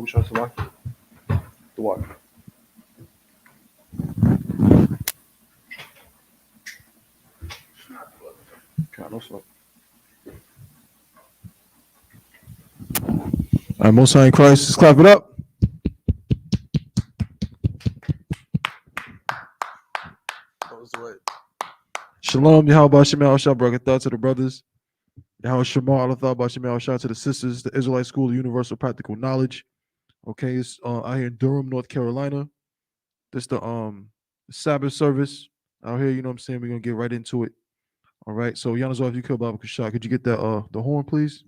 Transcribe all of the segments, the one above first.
The water. God, no smoke. All right, Most High in Christ, let's clap it up. Shalom, Yahweh Shem Shah Barakatah to the brothers. Yahweh Shema Allah Shem Shah to the sisters, the Israelite School of Universal Practical Knowledge. Okay, it's out here in Durham, North Carolina. This the Sabbath service out here, you know what I'm saying? We're gonna get right into it. All right. So Yanazar, if you could, Baba Kashah, could you get that the horn, please?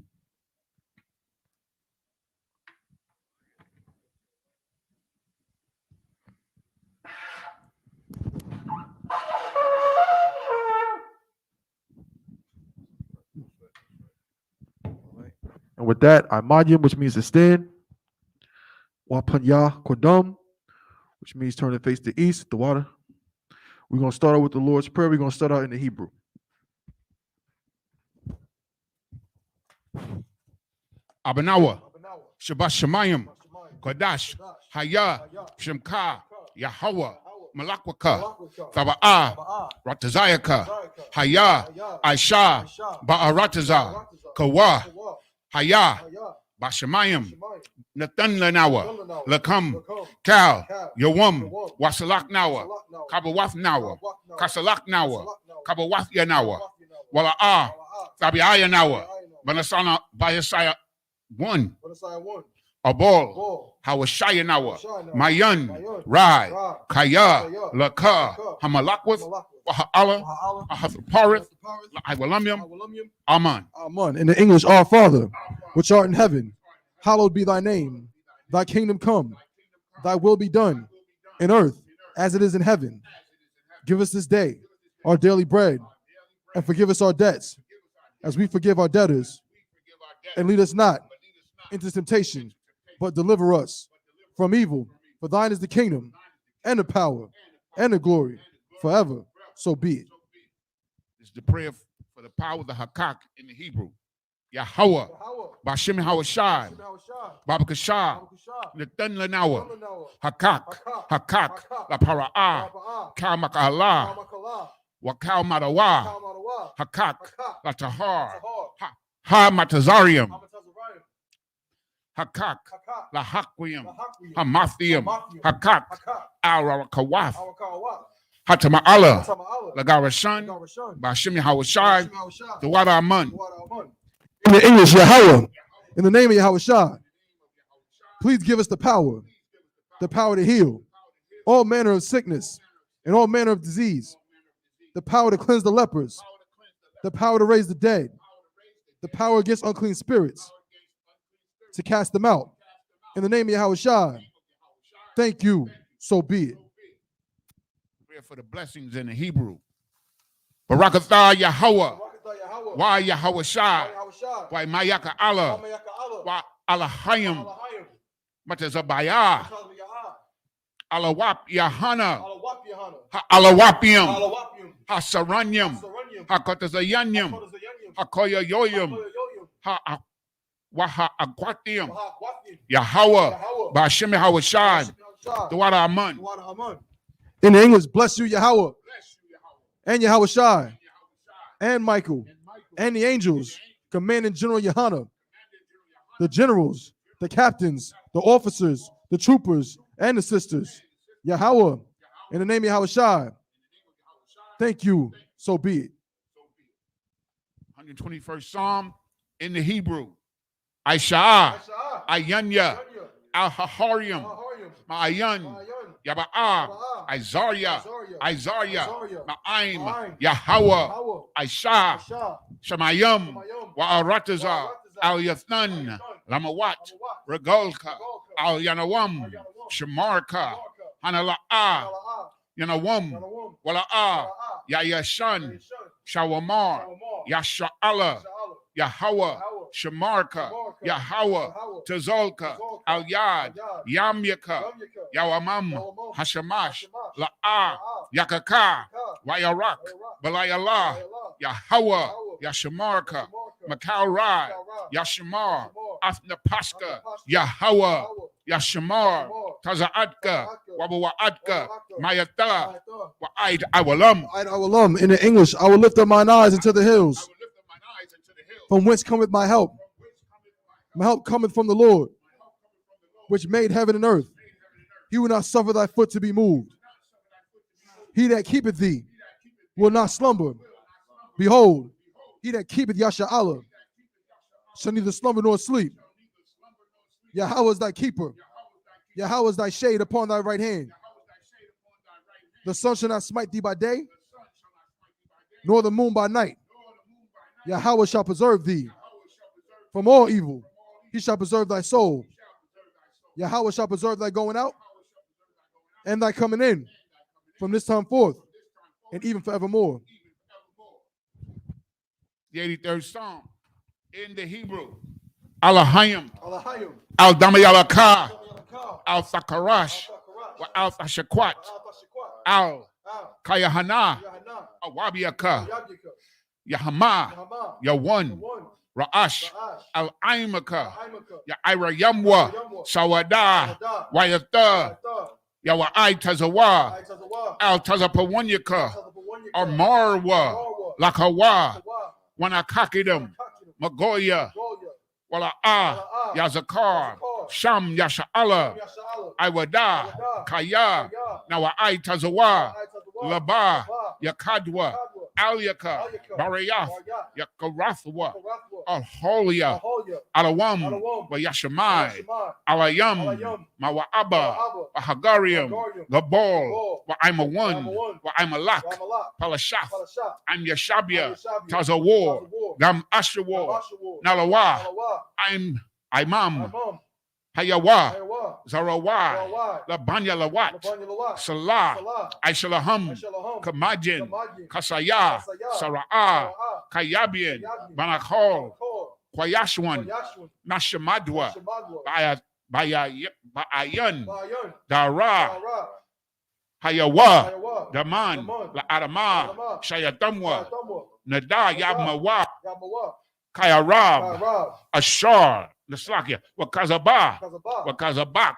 And with that, Imadium, which means to stand. Wapanya Kodam, which means turn and face the east, the water. We're going to start out with the Lord's Prayer. We're going to start out in the Hebrew. Abanawa, Shabbat Shemayim, Kodash, Haya, Shemka, Yahweh, Malakwaka, Thaba'ah, Ratazayaka, Haya, Aisha, Ba'arataza, Kawa, Haya, Bashamayim, Nathan Lanawa, Lakam, Kal, Yawam, Wasalak Nawa, Kabawath Nawa, Kasalak Nawa, Kabawath Yanawa, Wala'ah, Thabiaya Nawa, Banasana Bayasaya 1. Abol, Hawashaya Nawa, Mayan, Rai, Kaya, Laka, Hamalakwith, Waha'ala, Ahathaparith, Iwalamium, Aman. Amen. In the English, Our Father, which art in heaven, hallowed be thy name. Thy kingdom come, thy will be done in earth as it is in heaven. Give us this day our daily bread, and forgive us our debts as we forgive our debtors. And lead us not into temptation, but deliver us from evil. For thine is the kingdom, and the power, and the glory, forever. So be it. It's the prayer for the power of the Hakak in the Hebrew. Yahweh, Bashim Hawashai, Baba Kashah, Nathan Lanawa, Hakak, La Para'ah, Kal Makahala, Wakal Madawa, Hakak, La Tahar, Ha Matazarium, Hakak, La Hakwim, Hamathium, Hakak, Al Kawath, Hatama'ala, Lagarashan, Bashim Hawashai, the Wada Aman. In the English, Yahweh, in the name of Yahweh Shah, please give us the power to heal all manner of sickness and all manner of disease, the power to cleanse the lepers, the power to raise the dead, the power against unclean spirits, to cast them out. In the name of Yahweh Shah, thank you, so be it. Prayer for the blessings in the Hebrew. Barakatah Yahweh. Why Yahweh Shai? Why Mayaka Allah? Why Allahayim? Matazabaya? Alawap Yahana? Alawapium? Hasaranyam? Hakotazayanyam? Hakoya Yoyam? Waha Akwatium? Yahweh? Bashim Yahweh Shai? The Wada Aman. In the English, bless you, Yahweh, and Yahweh Shai, and Michael, and the angels, commanding General Yohana, the generals, the captains, the officers, the troopers, and the sisters. Yahweh, in the name of Yahweh Shai, thank you, so be it. 121st Psalm in the Hebrew. Aisha, Ayanya, Al-Haharium, Ma'ayan, Yaba'ah, Isaiah, Ma'aim, Yahweh, Aisha, Shemayim, Wa'arataza, Al-Yathnan, Lamawat, Regolka, Al-Yanawam, Shemarka, Hanala'ah, Yanawam, Wala'ah, Yayashan, Shawamar, Yasha'ala, Yahweh, Shemarka, Yahweh, Tazolka, Al-Yad, Yamyaka, Yawamam, Hashamash, La'ah, Yakaka, Wayarak, Balayallah, Yahweh, Yashamarka, Makal Rai, Yashamar, Athnapaska, Yahweh, Yashamar, Taza'atka, Wabawa'atka, Mayata, Wa'aid Awalam. In the English, I will lift up mine eyes into the hills. From whence cometh my help? My help cometh from the Lord, which made heaven and earth. He will not suffer thy foot to be moved. He that keepeth thee will not slumber. Behold, he that keepeth Yasha'Allah shall neither slumber nor sleep. Yahweh is thy keeper. Yahweh is thy shade upon thy right hand. The sun shall not smite thee by day, nor the moon by night. Yahweh shall preserve thee from all evil. He shall preserve thy soul. Yahweh shall preserve thy going out and thy coming in from this time forth and even forevermore. The 83rd Psalm in the Hebrew. Alahayim, Al-Damayalaka, Al-Thakarash, Al-Thashakwat, Al-Kayahana, Al-Wabiaka, Yahama, Yawan, Ra'ash, Al-Aimaka, Ya'ira Yamwa, Sawada, Wayatha, Yawa'ai Tazawa, Al-Tazapawanyaka, Amarwa, Lakawa, Wanakakidam, Magoya, Wala'a, Yazakar, Sham Yasha'Allah, Iwada, Kaya, Nawa'ai Tazawa, Laba, Yakadwa, Alyaka, Barayath, Yakarathwa, Alholia, Alawam, Wayashamai, Alayam, Mawa'aba, Ahagarium, Gabol, Wa'aimawan, Wa'aimalak, Palashath, I'm Yashabia, Tazawar, Gam Ashawar, Nalawa, I'm Imam, Hayawa, Zarawa, Labanya Lawat, Salah, Aishalaham, Kamajin, Kasaya, Sara'a, Kayabian, Banakol, Kwayashwan, Nashamadwa, Ba'ayan, Dara, Hayawa, Daman, La Adama, Shayatamwa, Nada Yabmawa, Kayarab, Ashar, Naslakia, Wakazaba, Wakazabak,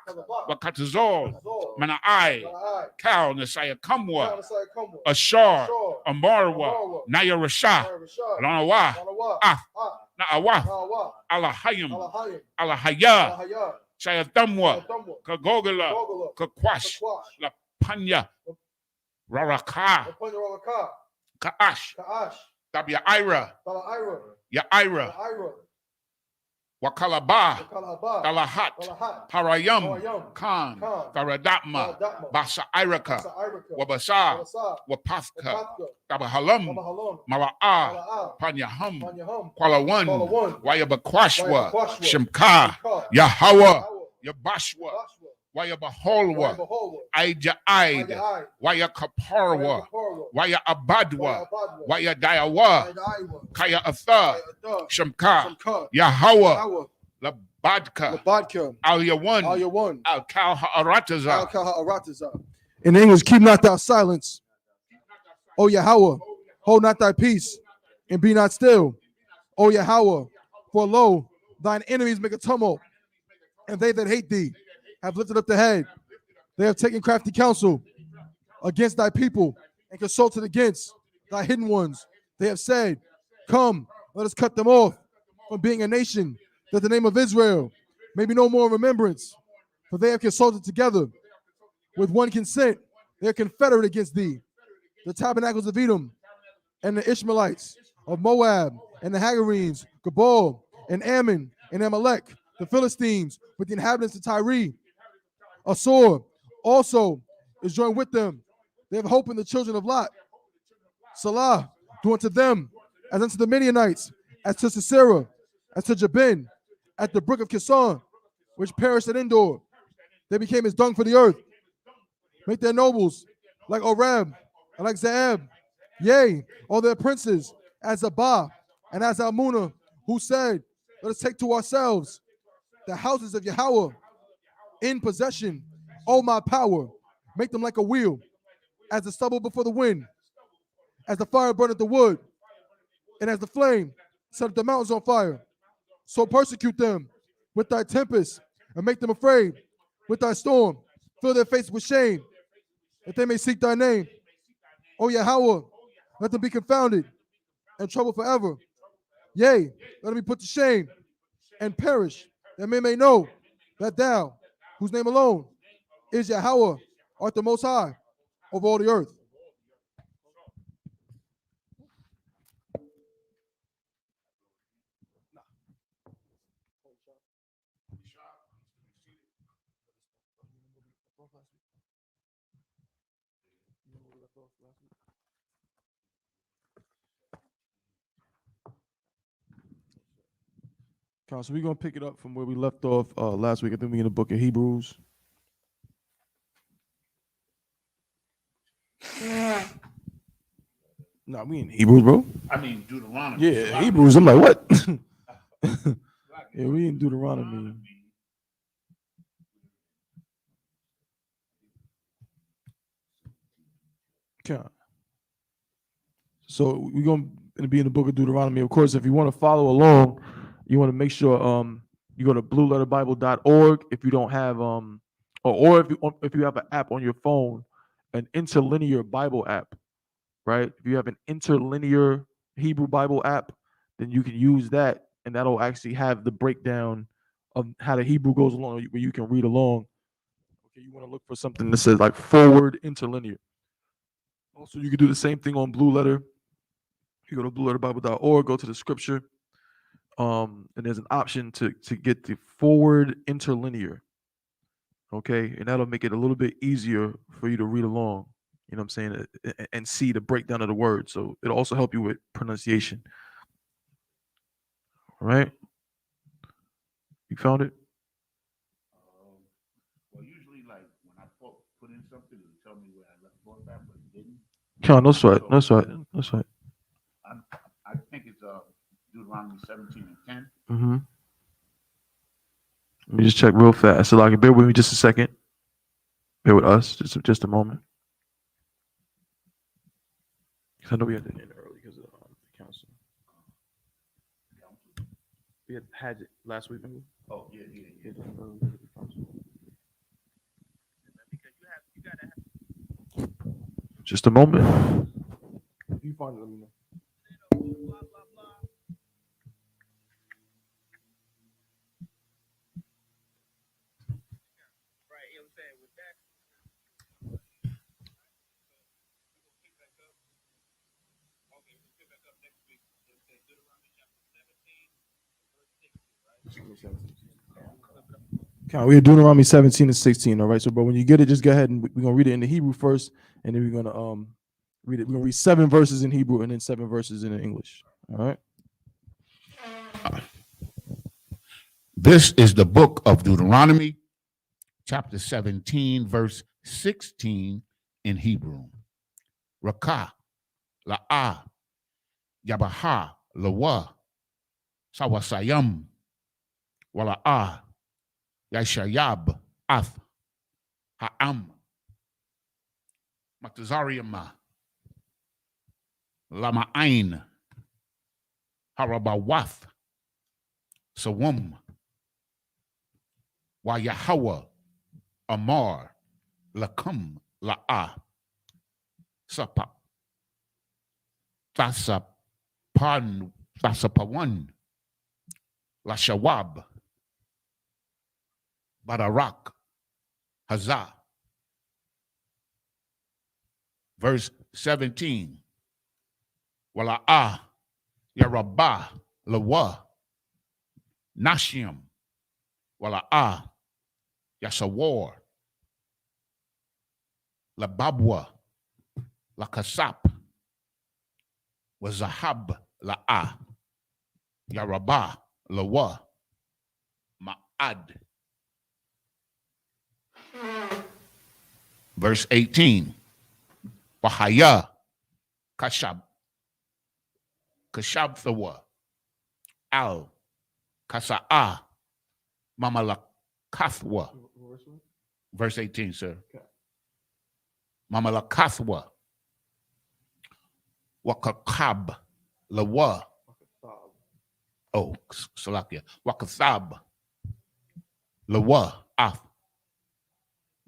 Wakatazol, Mana'ai, Kal, Nasaya Kamwa, Ashar, Amarwa, Naya Rasha, Lanawa, Na'awa, Alahayim, Alahaya, Shayatamwa, Kagogala, Kakwash, La Panya, Raraka, Kaash, Tabia Ira, Yaira, Wakalaba, Talahat, Parayam, Khan, Taradatma, Basa Iraka, Wabasa, Wapafka, Tabahalam, Mala'a, Panyaham, Kualawan, Wayabakwashwa, Shemka, Yahawa, Yabashwa, Wayabaholwa, Aid, Wayakaparwa, Waya Abadwa, Waya Dayawa, Kaya Atha, Shamka, Yahawa, Labadka, Al Yawan, Al Kal Ha'arataza. In English, keep not thou silence, O Yahweh, hold not thy peace, and be not still, O Yahweh, for lo, thine enemies make a tumult, and they that hate thee have lifted up the head. They have taken crafty counsel against thy people and consulted against thy hidden ones. They have said, come, let us cut them off from being a nation, that the name of Israel may be no more in remembrance. For they have consulted together with one consent. They are confederate against thee. The tabernacles of Edom and the Ishmaelites of Moab and the Hagarenes, Gabal and Ammon and Amalek, the Philistines with the inhabitants of Tyre. Asor also is joined with them. They have hope in the children of Lot. Salah, do unto them as unto the Midianites, as to Sisera, as to Jabin, at the brook of Kison, which perished at Endor. They became as dung for the earth. Make their nobles like Oreb and like Zaeb. Yea, all their princes as Abah and as Almunah, who said, let us take to ourselves the houses of Yahweh in possession. O my power, make them like a wheel, as the stubble before the wind, as the fire burneth the wood, and as the flame set the mountains on fire. So persecute them with thy tempest, and make them afraid with thy storm. Fill their face with shame, that they may seek thy name. O Yahweh, let them be confounded and troubled forever. Yea, let them be put to shame and perish, that men may know that thou, whose name alone is Yahweh, art the most high over all the earth. So we're going to pick it up from where we left off last week. I think we're in the book of Hebrews. No, we in Hebrews, bro. I mean Deuteronomy. Yeah, Hebrews. I'm like, what? Yeah, we in Deuteronomy. Okay. So we're going to be in the book of Deuteronomy. Of course, if you want to follow along, you want to make sure you go to blueletterbible.org if you don't have or if you have an app on your phone, an interlinear Bible app, right? If you have an interlinear Hebrew Bible app, then you can use that, and that'll actually have the breakdown of how the Hebrew goes along, where you can read along. Okay, you want to look for something that says like forward interlinear. Also, you can do the same thing on Blue Letter. You go to blueletterbible.org, go to the scripture, and there's an option to get the forward interlinear. Okay, and that'll make it a little bit easier for you to read along. You know what I'm saying? And see the breakdown of the word. So it'll also help you with pronunciation. All right? You found it? Well, usually, like when I put in something, it'll tell me where I left off at, but it didn't. Come, no sweat, no sweat, no sweat. I think it's Deuteronomy 17 and 10. Mm-hmm. Let me just check real fast. So, like, bear with me just a second. Bear with us, just a moment. Because I know we had to end early because of the council. We had it last week, remember? Oh, yeah. Just a moment. You find it, let me know. We're Deuteronomy 17 and 16. All right. So, but when you get it, just go ahead and we're gonna read it in the Hebrew first, and then we're gonna read it. We're gonna read 7 verses in Hebrew and then 7 verses in English. All right. This is the book of Deuteronomy, chapter 17, verse 16 in Hebrew. Rakah, La'ah, Yabaha, Lawa, Sawasayam, Wala'ah, Yashayab, Ath, Ha'am, Matazariama, Lama'ain, Harabawath, Sawum, Wa Yahweh, Amar, Lakum, La'ah, Sapa, Thasapawan, Lashawab, Badarak, Hazah. Verse 17. Wala'ah, Yarabah, Lawa, Nashim, Wala'ah, Yasawar, Lababwa, Lakasap, Wazahab, La'ah, Yarabah, Lawa, Ma'ad. Verse 18. Wahaya, Kashab, Kashabthawa, Al, Kasa'ah, Mamalakathwa. Verse 18, sir. Mamalakathwa, Wakakab, Lawa. Oh, Salakia. Wakathab, Lawa, Af,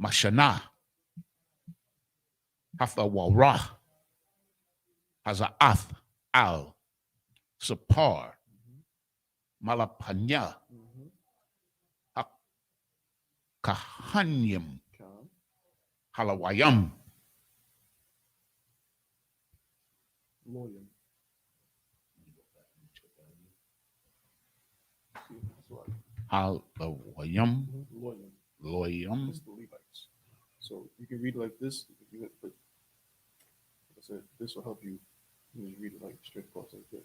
Mashana, Hathawara, Hazaath, Al, Sapar, Malapanya, Kahanyim, Halawayam, Loyal. Halawayam, Loyal. Loyam. It's the Levites. So you can read it like this. But like I said, this will help you. You just read it like straight across like this.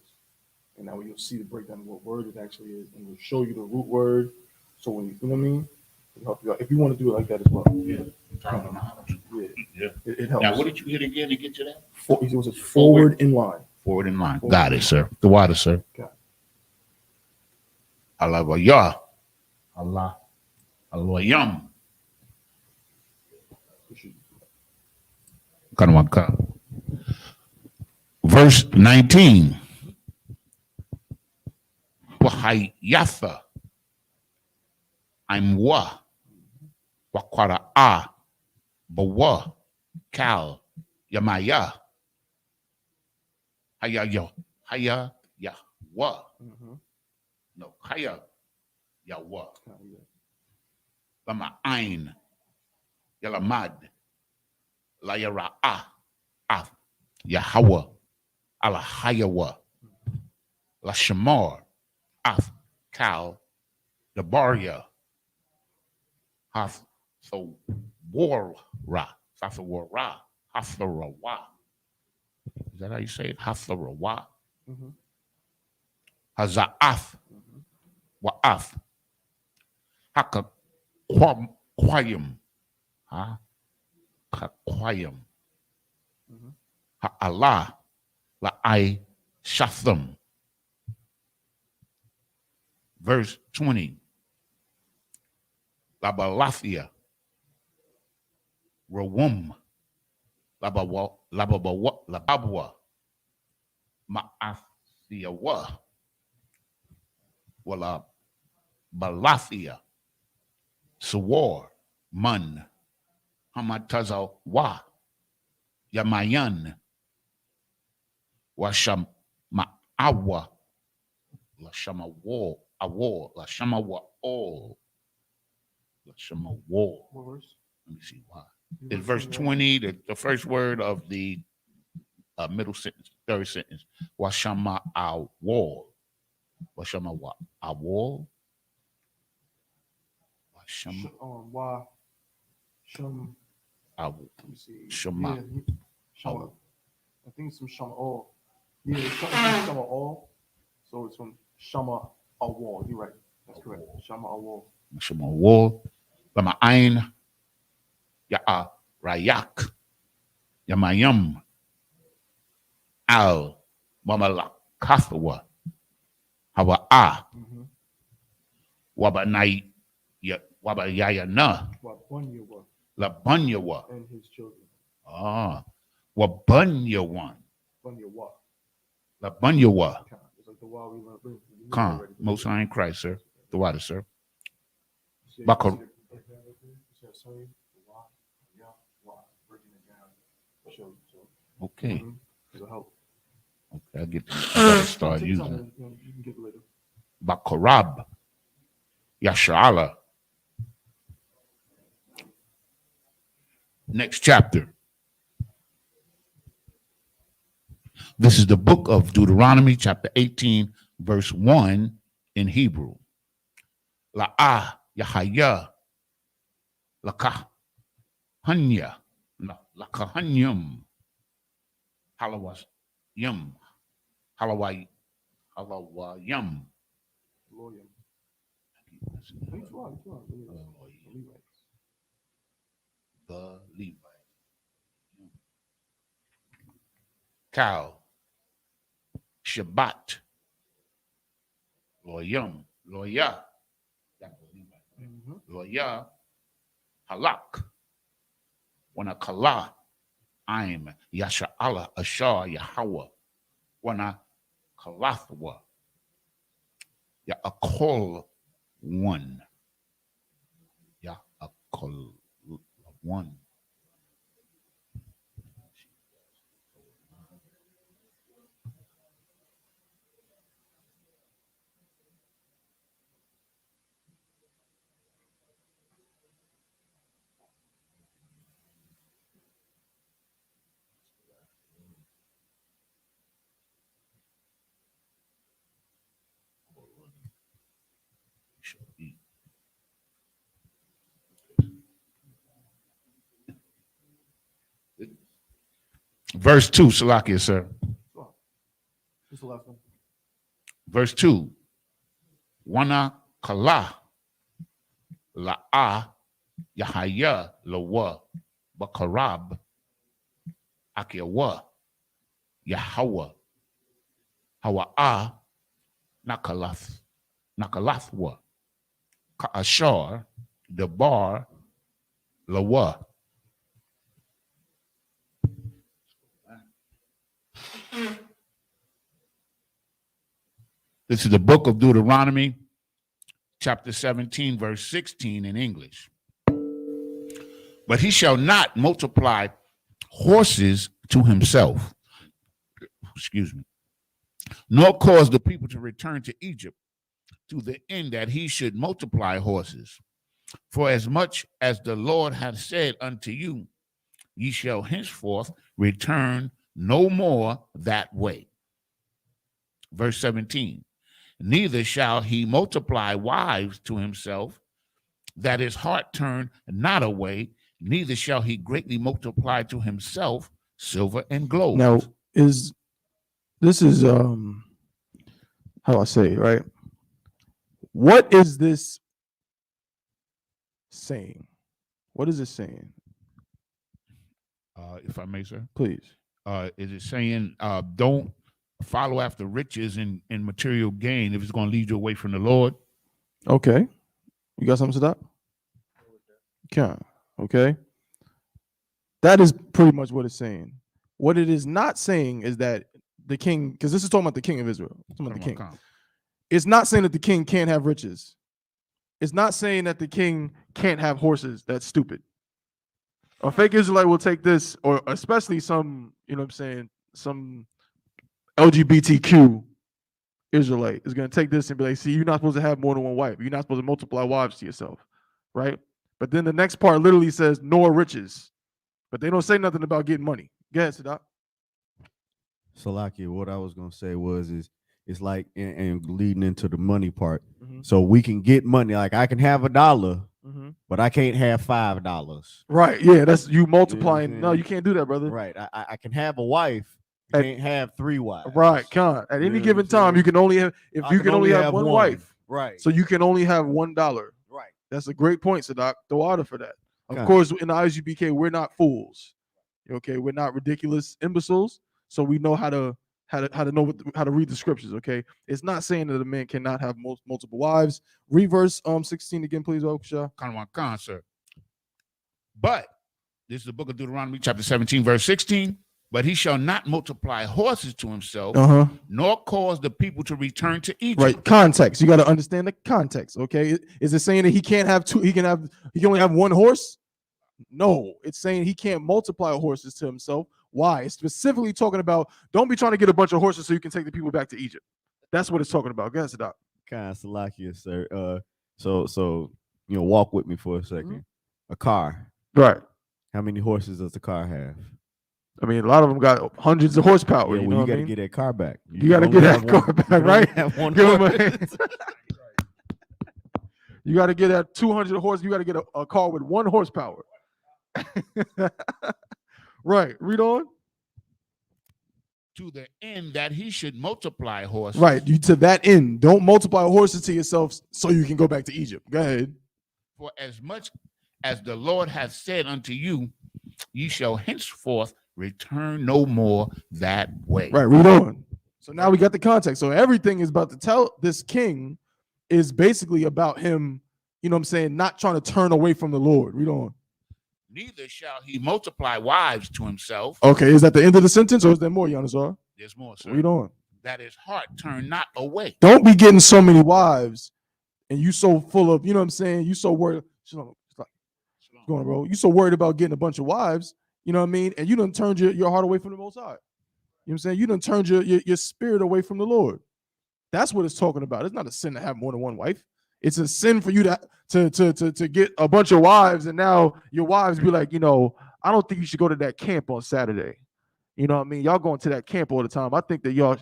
And now you'll see the breakdown of what word it actually is, and it'll show you the root word. So when you know what I mean, it'll help you out. If you want to do it like that as well. Yeah. Yeah. It helps. Now, what did you hit again to get to that? It was forward in line. Forward in line. Forward Got in it, line. sir. The water, sir. Got Alawayah. Allah. Alawayam. Kanwaka. Verse 19. Wahayatha. I'm wa. Wakwara a. Bawa. Kal. Yamaya. Haya yo. Haya ya. Wa. No. Haya ya wa. Lama ain. Yalamad. La yara a. Af. Yahweh. Ala hayawa. La shamar. Af. Kal. Dabaria. Hath. So war ra. Safawara. Hatharawa. Is that how you say it? Hatharawa. Haza'af. Wa'af. Haka kwayim. Ha? Kwayim. Ha'ala. La'ai shatham. Verse 20. Labalathia. Rawum. Lababwa. Ma'athiawa. Wala Balathia. Sawar. Mun. Hamataza wa. Yamayan. Washam ma'awa. Lashama war. Awar. Lashama wa all. Lashama war. What verse? Let me see why. It's verse 20, the first word of the middle sentence, third sentence. Washama awar. Washama wa awar. Washama Wa. Shum. awar. Let me see. Shama. Yeah, Shama. I think it's from Shama all. Yeah, it's from Shama all. So it's from Shama Awal. You're right. That's correct. Shama Awal. Shama awar. Lama ain. Ya'a rayak. Yamayam. Al. Mamalakathwa. Hawa'a. Wabanai. Wabayayana. Wabunyawa Labanyawa. and his children. Wabunyawan. Bunyawa. Labanyawa. It's like the wa we learned. Khan. Most High in Christ, sir. The water, sir. See, Bakar. see the- sorry, the wa, yeah, wa, breaking it down. Show you. So, Okay. it'll help. Okay, I gotta start Take your using it. time, you can get it later. Bakarab. Yasha'ala. Next chapter. This is the book of Deuteronomy, chapter 18, verse 1 in Hebrew. La'ah Yahaya. Lakahanya. No, Lakahanyam. Halawas. Yum. Halawai. Halawayam. Loyal. The Levite. Cow. Shabbat. Loyam. Loya. Loya. Halak. Wana kala. I'm Yasha'ala Ashar Yahweh. Wana Kalathwa. Ya'akol one. Ya'akol 1. Verse 2, Salakia, sir. What's the last one? Verse 2. Wana kala la'a yahaya lawa bakarab akiawa Yahweh hawa'a nakalathwa ka'ashar debar lawa. This is the book of Deuteronomy, chapter 17, verse 16 in English. But he shall not multiply horses to himself, nor cause the people to return to Egypt to the end that he should multiply horses. For as much as the Lord hath said unto you, ye shall henceforth return no more that way. Verse 17. Neither shall he multiply wives to himself, that his heart turn not away, neither shall he greatly multiply to himself silver and gold. Now, this is how do I say it, right? What is this saying? What is it saying? If I may, sir. Please. Is it saying don't follow after riches and material gain if it's going to lead you away from the Lord? Okay. You got something to that? Okay. That is pretty much what it's saying. What it is not saying is that the king, because this is talking about the king of Israel. It's talking about the king. It's not saying that the king can't have riches. It's not saying that the king can't have horses. That's stupid. A fake Israelite will take this, or especially some, some LGBTQ Israelite is going to take this and be like, see, you're not supposed to have more than one wife. You're not supposed to multiply wives to yourself, right? But then the next part literally says, nor riches. But they don't say nothing about getting money. Go ahead, Sadat. Salakia, what I was going to say it's like, and leading into the money part. Mm-hmm. So we can get money. Like I can have $1, mm-hmm. but I can't have $5. Right. Yeah. That's you multiplying. You know, no, you can't do that, brother. Right. I can have a wife. You can't have 3 wives. Right. At any given time, you can only have, you can only have one wife. Right. So you can only have $1. Right. That's a great point, Sadat. The water for that. Of course, in the Isupk, we're not fools. Okay. We're not ridiculous imbeciles. So we know how to know how to read the scriptures. Okay. It's not saying that a man cannot have multiple wives. Read verse 16 again, please, Okusha. Sir. But this is the book of Deuteronomy, chapter 17, verse 16. But he shall not multiply horses to himself, nor cause the people to return to Egypt. Right. Context. You got to understand the context. Okay. Is it saying that he can't have two? He can only have one horse? No. It's saying he can't multiply horses to himself. Why? It's specifically talking about don't be trying to get a bunch of horses so you can take the people back to Egypt. That's what it's talking about. Go ahead, Sadat. Kind of Salakia, sir. So walk with me for a second. Mm-hmm. A car. Right. How many horses does the car have? I mean, a lot of them got hundreds of horsepower. Yeah, you got to get that car back. You got to get that car back, right? You got to get that 200 horse. You got to get a car with 1 horsepower. Right. Read on. To the end that he should multiply horses. Right. To that end. Don't multiply horses to yourself so you can go back to Egypt. Go ahead. For as much as the Lord hath said unto you, ye shall henceforth return no more that way. Right. Read on. So now we got the context. So everything is about to tell this king is basically about him, not trying to turn away from the Lord. Read on. Neither shall he multiply wives to himself. Okay, is that the end of the sentence or is there more, Yanazar? There's more, sir. Read on. That his heart turn not away. Don't be getting so many wives and you so full of, you so worried. going, bro? You so worried about getting a bunch of wives, you know what I mean? And you done turned your heart away from the Most High. You know what I'm saying? You done turned your spirit away from the Lord. That's what it's talking about. It's not a sin to have more than one wife. It's a sin for you to get a bunch of wives, and now your wives be like, I don't think you should go to that camp on Saturday. You know what I mean? Y'all going to that camp all the time. I think that y'all,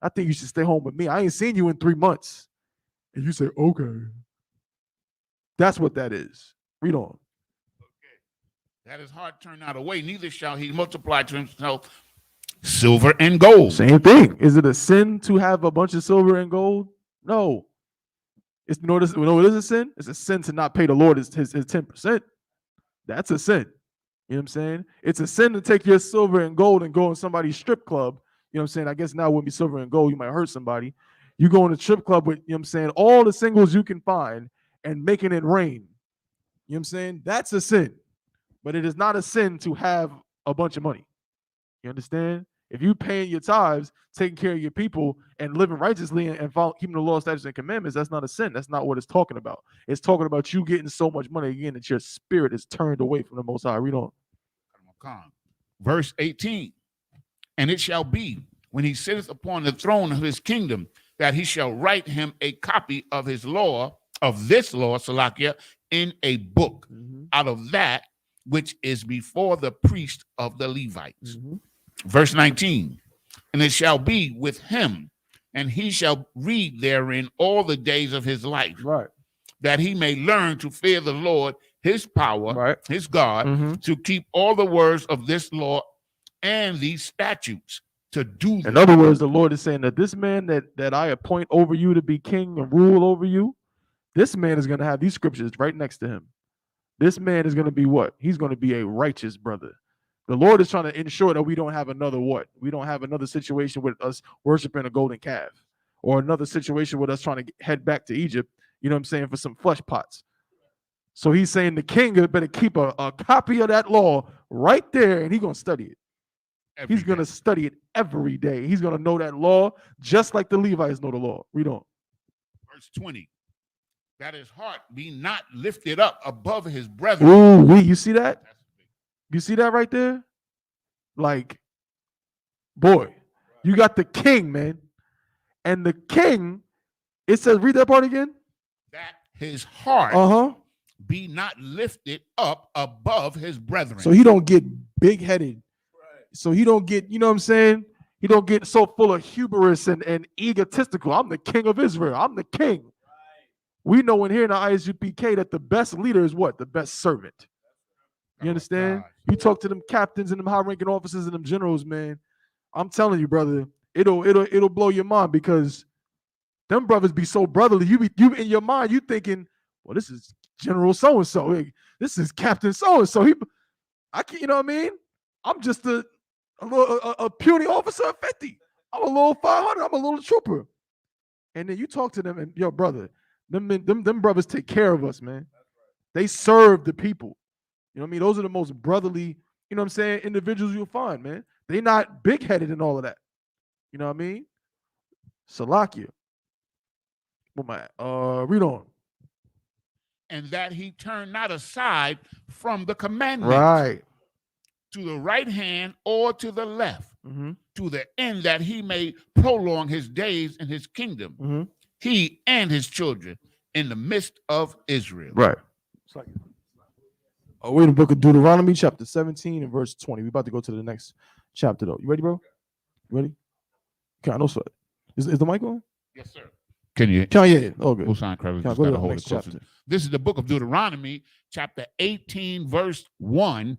I think you should stay home with me. I ain't seen you in 3 months. And you say, okay. That's what that is. Read on. Okay. That his heart turn not away, neither shall he multiply to himself silver and gold. Same thing. Is it a sin to have a bunch of silver and gold? No. It's what is a sin? It's a sin to not pay the Lord his 10%. That's a sin. You know what I'm saying? It's a sin to take your silver and gold and go in somebody's strip club. You know what I'm saying? I guess now it wouldn't be silver and gold. You might hurt somebody. You go in a strip club with, you know what I'm saying, all the singles you can find and making it rain. You know what I'm saying? That's a sin. But it is not a sin to have a bunch of money. You understand? If you paying your tithes, taking care of your people, and living righteously and keeping the law, statutes, and commandments, that's not a sin. That's not what it's talking about. It's talking about you getting so much money again that your spirit is turned away from the Most High. Read on. Verse 18. And it shall be, when he sitteth upon the throne of his kingdom, that he shall write him a copy of his law, of this law, Salakia, in a book, out of that which is before the priest of the Levites. Verse 19, and it shall be with him, and he shall read therein all the days of his life, Right. that he may learn to fear the Lord, his power, Right. his God, to keep all the words of this law and these statutes, to do them. In other words, the Lord is saying that this man that I appoint over you to be king and rule over you, this man is going to have these scriptures right next to him. This man is going to be what? He's going to be a righteous brother. The Lord is trying to ensure that we don't have another what? We don't have another situation with us worshiping a golden calf, or another situation with us trying to head back to Egypt, you know what I'm saying, for some flesh pots. So he's saying the king better keep a copy of that law right there, and he's going to study it. He's going to study it every day. He's going to know that law just like the Levites know the law. Read on. Verse 20. That his heart be not lifted up above his brethren. Ooh, you see that? You see that right there? Like, boy, you got the king, man. And the king, it says, read that part again. That his heart be not lifted up above his brethren. So he don't get big-headed. Right. So he don't get, you know what I'm saying? He don't get so full of hubris and egotistical. I'm the king of Israel. I'm the king. Right. We know in here in the Isupk that the best leader is what? The best servant. You understand? You talk to them captains and them high-ranking officers and them generals, man. I'm telling you, brother, it'll blow your mind, because them brothers be so brotherly. You in your mind, you thinking, well, this is General so-and-so. This is Captain so-and-so. You know what I mean? I'm just a puny officer of 50. I'm a little 500. I'm a little trooper. And then you talk to them and, yo, brother, them brothers take care of us, man. They serve the people. You know what I mean? Those are the most brotherly, you know what I'm saying, individuals you'll find, man. They not big-headed and all of that. You know what I mean? Salakia. Read on. And that he turn not aside from the commandments. Right. To the right hand or to the left, to the end that he may prolong his days in his kingdom, he and his children in the midst of Israel. Right. We're in the book of Deuteronomy, chapter 17 and verse 20. We're about to go to the next chapter, though. You ready, bro? You ready? Okay, I know sweat. Is the mic on? Yes, sir. Can you? Yeah. Oh, good. Go to the next chapter. This is the book of Deuteronomy, chapter 18, verse 1.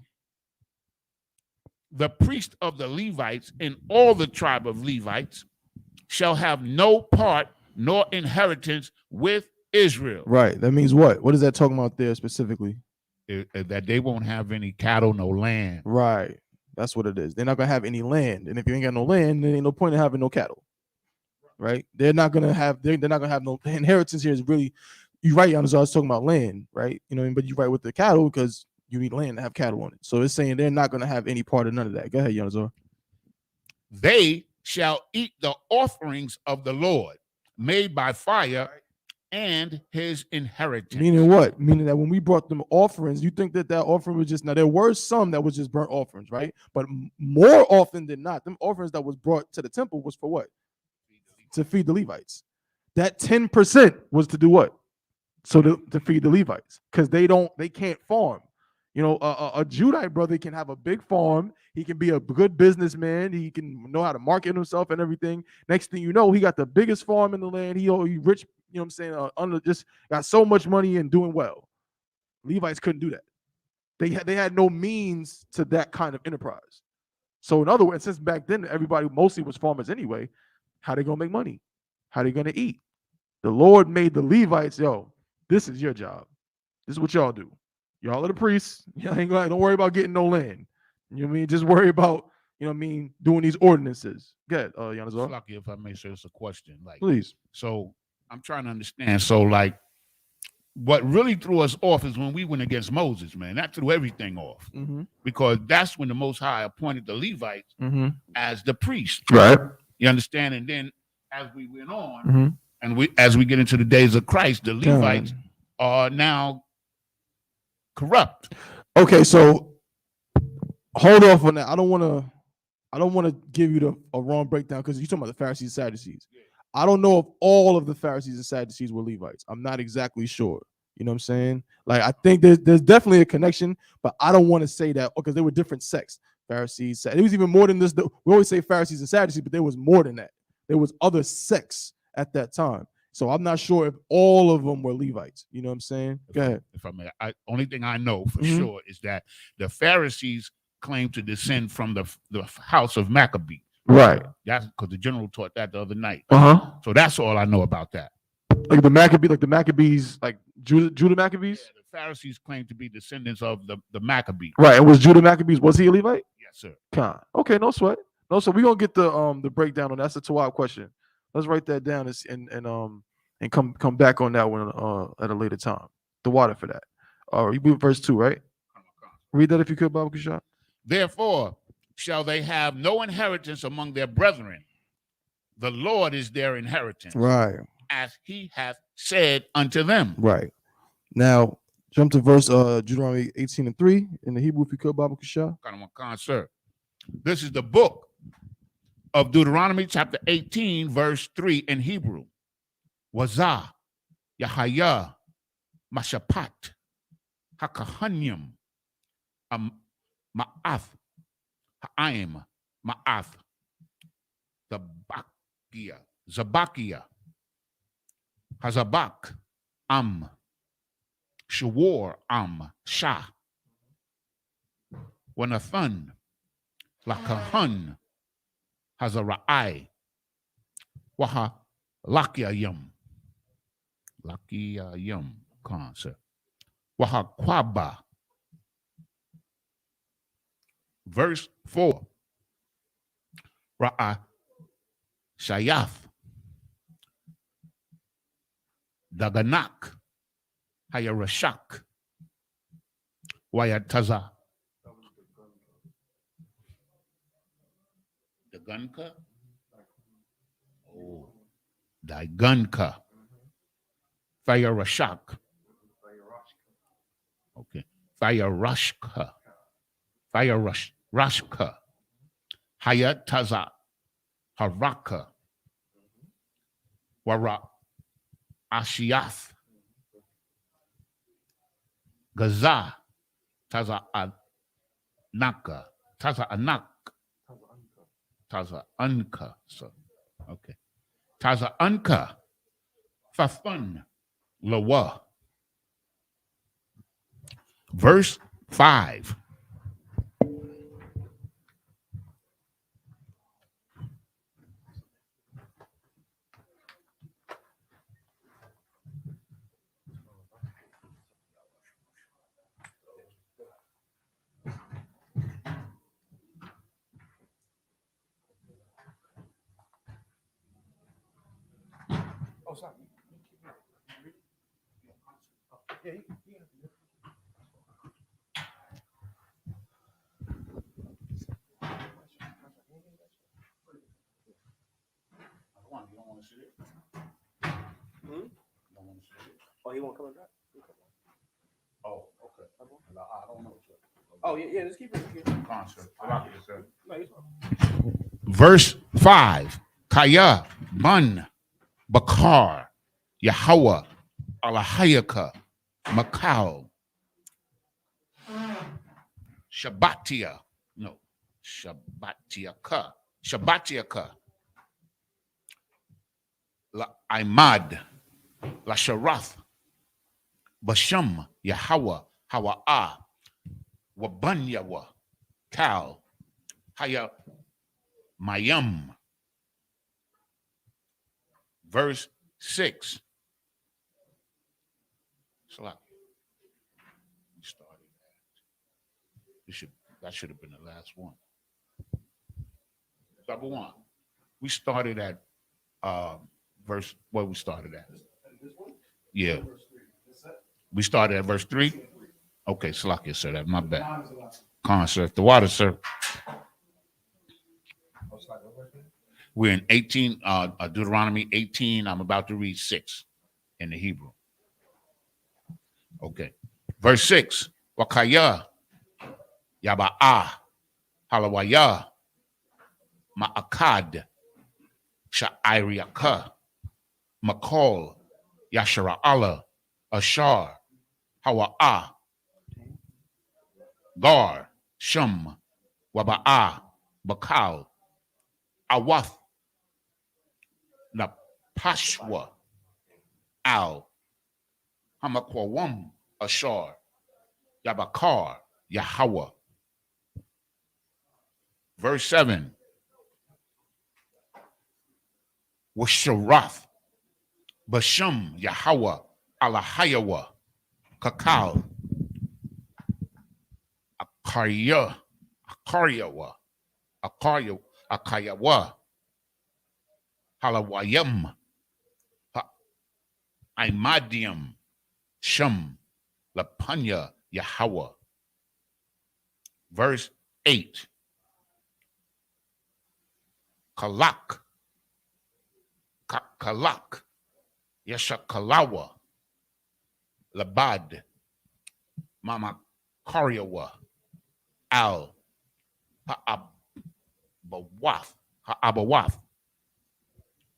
The priest of the Levites and all the tribe of Levites shall have no part nor inheritance with Israel. Right. That means what? What is that talking about there specifically? That they won't have any cattle, no land. Right. That's what it is. They're not gonna have any land, and if you ain't got no land, then ain't no point in having no cattle. Right? They're not gonna have no inheritance. Here is really, you're right, Giannis. I was talking about land, right? You know, but you're right with the cattle, because you need land to have cattle on it. So it's saying they're not gonna have any part of none of that. Go ahead, Giannis. They shall eat the offerings of the Lord made by fire and his inheritance. Meaning what? Meaning that when we brought them offerings, you think that offering was just, now there were some that was just burnt offerings, right? But more often than not, them offerings that was brought to the temple was for what? To feed the Levites. That 10% was to do what? So to feed the Levites, because they can't farm. You know, a Judite brother can have a big farm. He can be a good businessman. He can know how to market himself and everything. Next thing you know, he got the biggest farm in the land. He rich. You know what I'm saying? Under just got so much money and doing well. Levites couldn't do that. They had no means to that kind of enterprise. So in other words, since back then everybody mostly was farmers anyway, how they gonna make money? How they gonna eat? The Lord made the Levites, yo, this is your job. This is what y'all do. Y'all are the priests. Y'all ain't don't worry about getting no land. You know what I mean? Just worry about, you know what I mean, doing these ordinances. Go ahead, Yanazar. Lucky if I may say it's a question. Like, Please. So I'm trying to understand. So, like, what really threw us off is when we went against Moses, man. That threw everything off. Because that's when the Most High appointed the Levites as the priest. Right. You understand? And then as we went on, and as we get into the days of Christ, the Levites are now corrupt. Okay, so hold off on that. I don't want to give you a wrong breakdown, because you're talking about the Pharisees and Sadducees. Yeah. I don't know if all of the Pharisees and Sadducees were Levites. I'm not exactly sure. You know what I'm saying? Like, I think there's definitely a connection, but I don't want to say that because they were different sects. Pharisees, it was even more than this. We always say Pharisees and Sadducees, but there was more than that. There was other sects at that time. So I'm not sure if all of them were Levites. You know what I'm saying? Go ahead. If I may, only thing I know for sure is that the Pharisees claim to descend from the house of Maccabee. Right. That's because the general taught that the other night. So that's all I know about that. Like the Maccabees, like Judah Maccabees? Yeah, the Pharisees claim to be descendants of the Maccabees. Right. And was Judah Maccabees, was he a Levite? Yes, sir. Okay, no sweat. No, so we're gonna get the breakdown on that. That's a Tawab question. Let's write that down and come back on that one at a later time. The water for that. You read verse 2, right? Read that if you could, Baba Kushak. Therefore shall they have no inheritance among their brethren. The Lord is their inheritance. Right. As he hath said unto them. Right. Now, jump to verse Deuteronomy 18:3 in the Hebrew, if you could, Baba Kushak. Sir. This is the book of Deuteronomy chapter 18, verse 3 in Hebrew. Wazah, Yahaya, Mashapat, Hakahanyam, Ma'ath, Ha'aim, Ma'ath, Zabakia, Hazabak, Shawor, Shah, Wanathan, Lakahun, Hazara'ai, Waha, Lakiyam, sir. Waha Kwaba. Verse 4. Ra'a Shayath, Daganak, Hayarashak, Wayataza. Daganka? Oh, Daganka. Fayarashak. Okay. Fayarashka. Fayarashka. Hayataza. Haraka. Wara Ashiath. Gaza. Taza Anaka. Taza Anak. Taza Anka. So, okay. Taza Anka. Fafun. Lawa. Verse 5. Oh, sorry. Oh, he won't come and drive? Oh, okay. I don't know. Oh, yeah, just keep it. Concept. No, you're fine. Verse 5. Kaya, Bun, Bakar, Yahweh, Alahayaka, Macau, Shabbatia. No, Shabbatiaka. Shabbatiaka. La Imad, La Sharath, Basham, Yahweh, Hawa'ah, Wabanyawa, Kal, Haya, Mayam. Verse 6. Salak. We started that should have been the last one. Number 1. We started at verse what we started at. Yeah. We started at verse 3. Okay, Salakia, sir. That's my bad. Concert. The water, sir. We're in 18, Deuteronomy 18. I'm about to read 6 in the Hebrew. Okay. Verse 6. Wakaya, Yaba'ah, Halawaya, Ma'akad, Sha'iriaka, Makol, Yashara'ala, Ashar, Hawa'ah, Gar, Shum, Waba'ah, Bakal, Awath, Napashwa, Al, Hamakwawam, Ashar, Yabakar, Yahweh. Verse 7. Washarath, Basham, Yahweh, Alahayawa, Kakal, Akaryawa, Akayawa, Halawayam, Imadium, Shum, Lapanya, Yahweh. Verse 8. Kalak, Kalak, Yeshakalawa, Labad, Mama Karyawa, Al, Ha'abawath, Ha'abawath.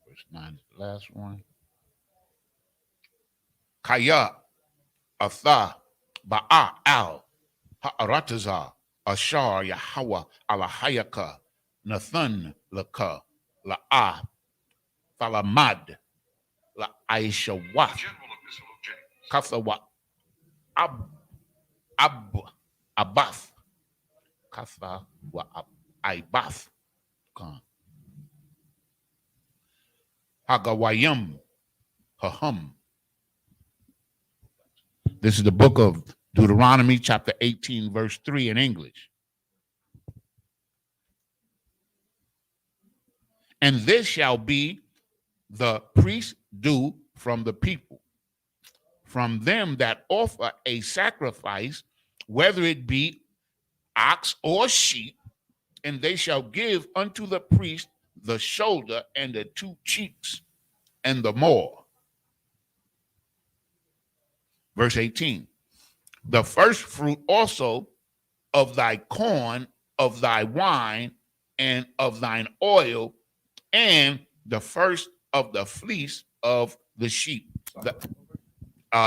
Verse 9 is the last one. Kaya, Atha, Ba'a, Al, Ha'aratazah, Ashar, Yahweh, Alahayaka, Nathan, Laka, La'ah, Thalamad, La Aishawath, Kathawa, Abath, Katha wa Ibath, Hagawayam, Hahum. This is the book of Deuteronomy, chapter 18, verse 3 in English. And this shall be the priest due from the people, from them that offer a sacrifice, whether it be ox or sheep, and they shall give unto the priest the shoulder and the 2 cheeks and the more. Verse 18. The first fruit also of thy corn, of thy wine, and of thine oil, and the first of the fleece of the sheep.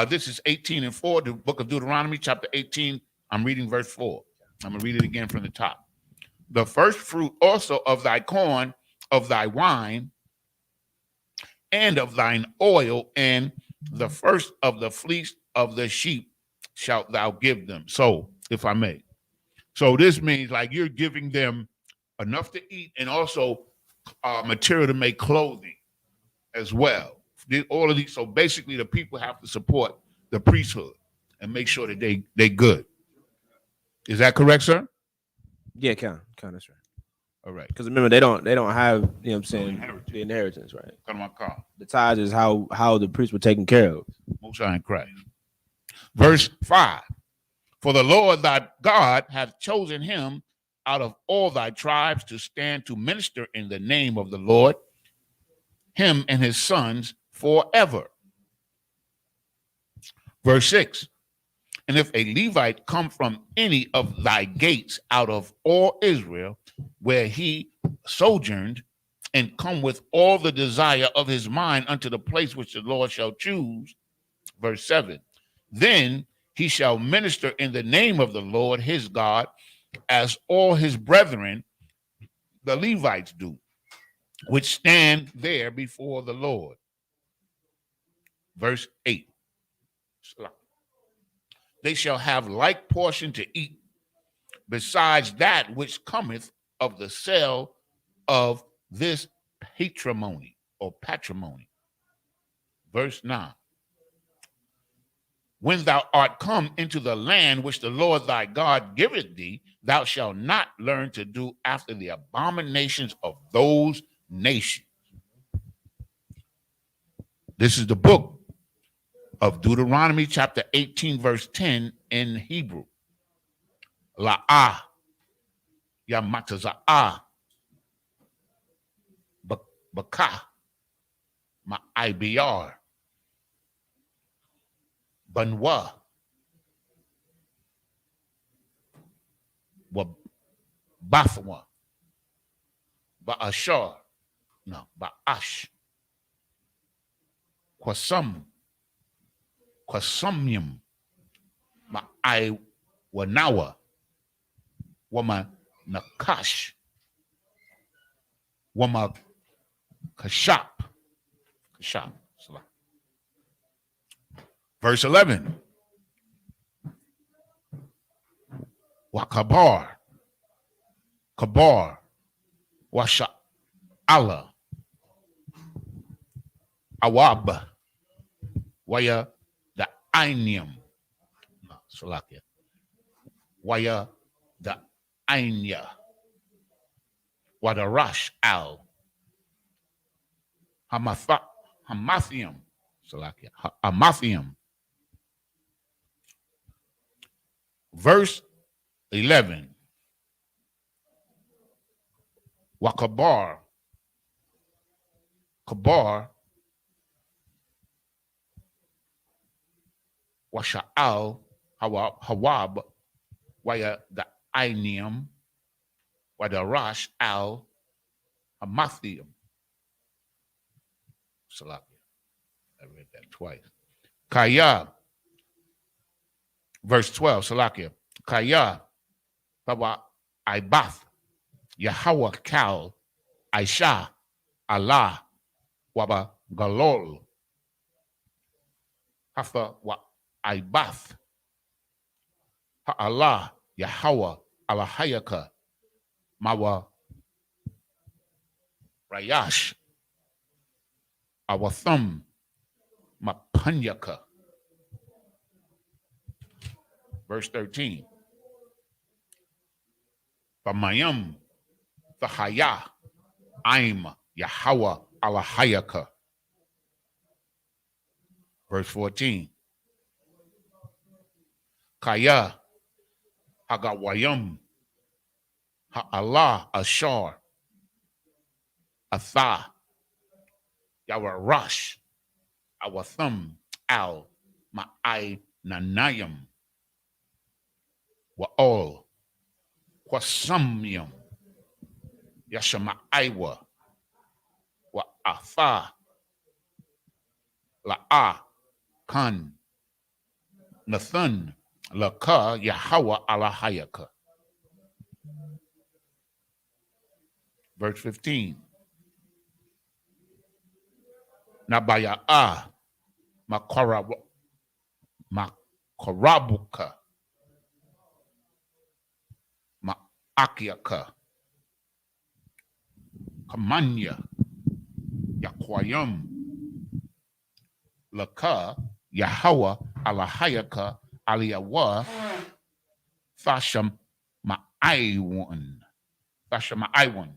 This is 18 and 4, the book of Deuteronomy, chapter 18. I'm reading verse 4. I'm going to read it again from the top. The first fruit also of thy corn, of thy wine, and of thine oil, and the first of the fleece of the sheep shalt thou give them. So, if I may. So this means like you're giving them enough to eat and also material to make clothing as well. All of these. So basically the people have to support the priesthood and make sure that they good. Is that correct, sir? Yeah, count, that's right. All right. Because remember, they don't have, you know what I'm saying, inheritance. the inheritance, right? Come on, Carl. The tithes is how the priests were taken care of. Most High in Christ. Verse 5. For the Lord thy God hath chosen him out of all thy tribes to stand to minister in the name of the Lord, him and his sons forever. Verse 6. And if a Levite come from any of thy gates out of all Israel, where he sojourned, and come with all the desire of his mind unto the place which the Lord shall choose, verse 7, then he shall minister in the name of the Lord his God, as all his brethren, the Levites, do, which stand there before the Lord. Verse 8. They shall have like portion to eat, besides that which cometh of the sale of this patrimony or patrimony. Verse 9. When thou art come into the land which the Lord thy God giveth thee, thou shalt not learn to do after the abominations of those nations. This is the book of Deuteronomy chapter 18, verse 10 in Hebrew. La'ah, yamataza'ah, bakah, ma'ibiyar, banwa, wa bathwa, ba'ashar, no, ba'ash, quasumyum, ma'aiwanawa, wama nakash, wama kashap. Verse 11. Wakabar, kabar, washa Allah, awab, waya the ainium, Salakia, waya the ainya, wadarash al, hamathium, Salakia, hamathium. Verse 11. Wakabar, kabar, washa'al, hawab, waya the ainium, wadarash al, hamathium. Salakia. I read that twice. Kaya, verse 12, Salakia. Kaya, Baba Ibath, Yahweh Kal, Aisha, Allah, Waba Galol, Hafa wa Ibath, Allah, Yahweh, Alahayaka, Mawa Rayash, Awathum, Mapanyaka. Verse 13. Bamayam, Thahaya, Aim, Yahweh, Alahayaka. Verse 14. Kaya, Hagawayam, Ha'Allah, Ashar, Atha, Yawarash, Awathum, Al, Ma'ai, Nanayam, Wa'ol, Quasamyam, Yashama'aiwa, Wa'atha, La'a, Kan, Nathan, Laka, Yahweh, Alahayaka. Verse 15. Nabaya'a, Makarabuka, Ma'akiaka, Kamanya, Yakwayam, Laka, Yahweh, Alahayaka, Aliyawa, Thasham Ma'aiwan. Thasham Ma'aiwan.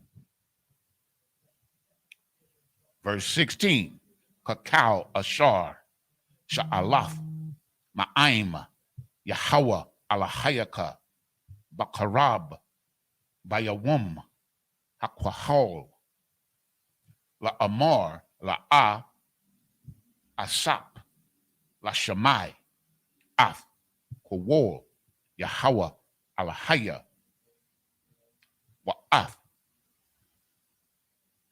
Verse 16. Kakao Ashar, Sha'alath, Ma'aim, Yahweh, Alahayaka, Bakarab, Bayawum, Hakwahol, La'amar, La'a, Asap, La Shammai, Af, Kowal, Yahweh, Alahaya, Wa'af,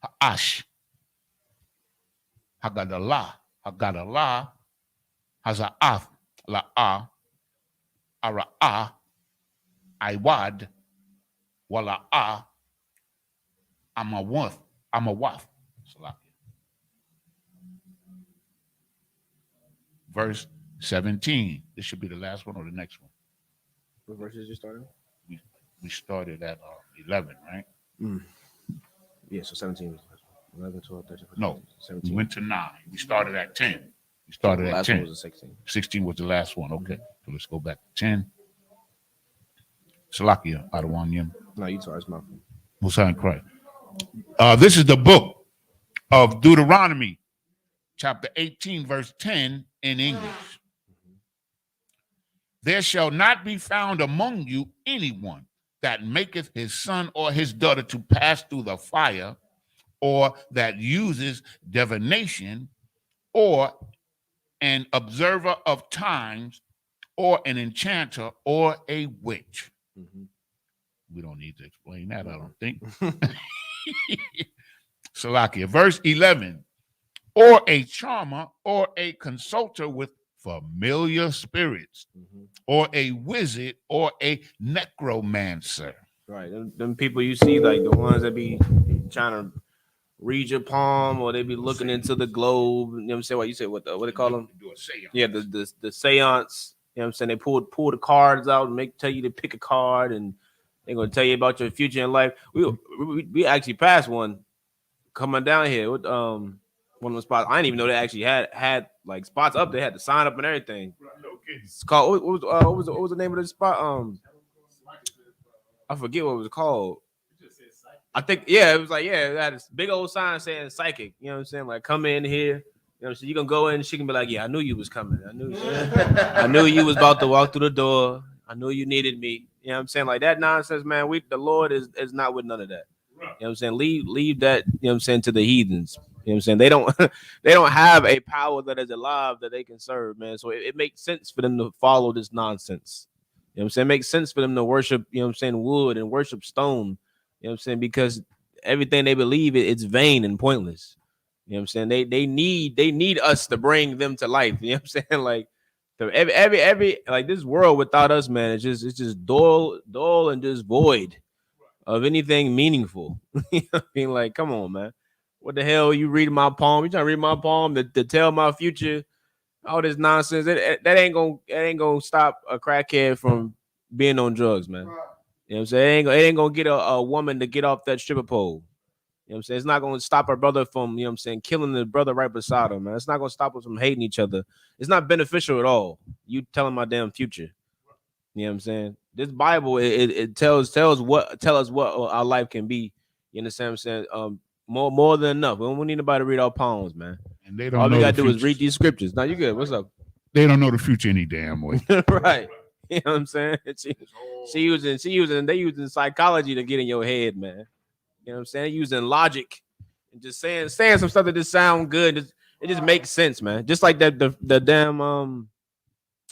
Ha'ash, Hagadalah, Haza'af, La'ah, Ara'ah, Iwad, Wala'ah, Amawath, Salakia. Verse 17. This should be the last one or the next one. What verses you started? We started at 11, right? Yeah, so 17 was 11, 12, 13, 14, No, 17. we went to 9. We started at 10. We started The at last 10. one was a 16. 16 was the last one. Okay, so let's go back to 10. Salakia, Adawanyim, No, you told us my phone. Musa and Christ. This is the book of Deuteronomy, chapter 18, verse 10 in English. There shall not be found among you anyone that maketh his son or his daughter to pass through the fire, or that uses divination, or an observer of times, or an enchanter, or a witch. We don't need to explain that, I don't think. Salakia, verse 11, or a charmer, or a consulter with familiar spirits, or a wizard, or a necromancer. Right. Them people you see, like the ones that be trying to read your palm, or they be looking into the globe. You know what I'm saying? What you say? What they call them? Do a seance. Yeah, the seance. You know what I'm saying? They pull the cards out and tell you to pick a card, and they're gonna tell you about your future in life. We actually passed one coming down here with one of the spots. I didn't even know they actually had like spots up. They had to sign up and everything. It's called what was the name of the spot? I forget what it was called. I think it was like it had this big old sign saying psychic. You know what I'm saying? Like come in here. You know, so you can go in. She can be like, "Yeah, I knew you was coming. I knew you was about to walk through the door. I knew you needed me." You know what I'm saying? Like that nonsense, man. The Lord is not with none of that. You know what I'm saying? Leave that. You know what I'm saying, to the heathens. You know what I'm saying? They don't have a power that is alive that they can serve, man. So it makes sense for them to follow this nonsense. You know what I'm saying? It makes sense for them to worship, you know what I'm saying, wood and worship stone. You know what I'm saying? Because everything they believe it's vain and pointless. You know what I'm saying? They need us to bring them to life. You know what I'm saying? Like every like this world without us, man, it's just dull and just void of anything meaningful. You know what I mean? Like, come on, man. What the hell you reading my palm? You trying to read my palm to tell my future? All this nonsense. That ain't gonna stop a crackhead from being on drugs, man. You know what I'm saying? It ain't gonna get a woman to get off that stripper pole. You know what I'm saying? It's not gonna stop her brother from, you know what I'm saying, killing the brother right beside him, man. It's not gonna stop us from hating each other. It's not beneficial at all. You telling my damn future. You know what I'm saying? This Bible, it tells us what our life can be. You understand what I'm saying? More than enough. We don't need nobody to read our palms, man. And they don't All know we gotta the do is future. read these scriptures. Now you good. What's up? They don't know the future any damn way. Right. You know what I'm saying? They using psychology to get in your head, man. You know what I'm saying? Using logic and just saying some stuff that just sound good. It just makes sense, man. Just like that the damn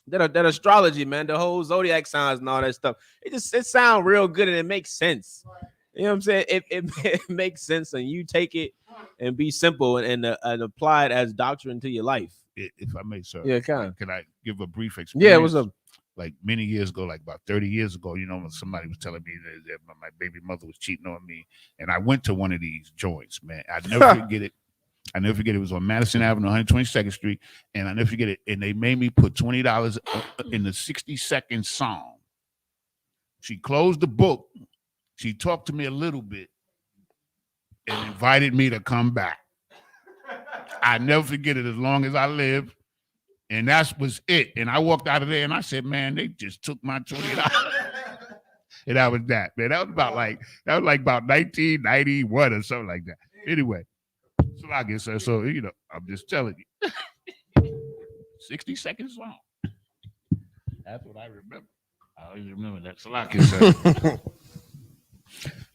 that astrology, man, the whole zodiac signs and all that stuff. It sounds real good and it makes sense. You know what I'm saying? It makes sense, and you take it and be simple and apply it as doctrine to your life. If I may, sir. Yeah, kind of. Can I give a brief experience? Yeah, what's up? Like many years ago, like about 30 years ago, you know, when somebody was telling me that my baby mother was cheating on me, and I went to one of these joints, man. I'd never forget it. I never forget it was on Madison Avenue, 122nd Street, and I never forget it. And they made me put $20 in the 60-second song. She closed the book. She talked to me a little bit and invited me to come back. I never forget it as long as I live. And that was it. And I walked out of there and I said, man, they just took my $20. And that was that, man. That was like about 1991 or something like that. Anyway, so I guess so, you know, I'm just telling you. 60 seconds long. That's what I remember. I always remember that. So I guess, sir.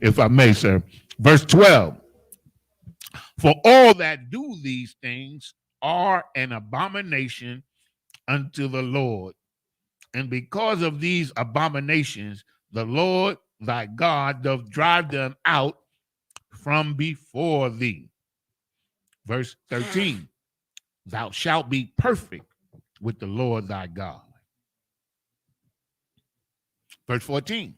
If I may, sir. Verse 12. For all that do these things are an abomination unto the Lord. And because of these abominations, the Lord thy God doth drive them out from before thee. Verse 13, thou shalt be perfect with the Lord thy God. Verse 14,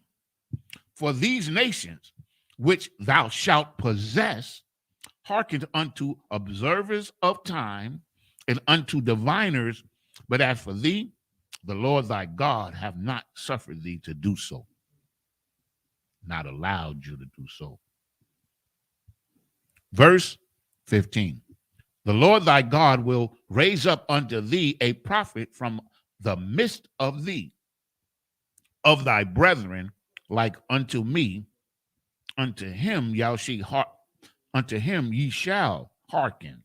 for these nations which thou shalt possess hearken unto observers of time and unto diviners, but as for thee, the Lord thy God hath not suffered thee to do so, not allowed you to do so. Verse 15, the Lord thy God will raise up unto thee a prophet from the midst of thee, of thy brethren, like unto me. Unto him unto him ye shall hearken.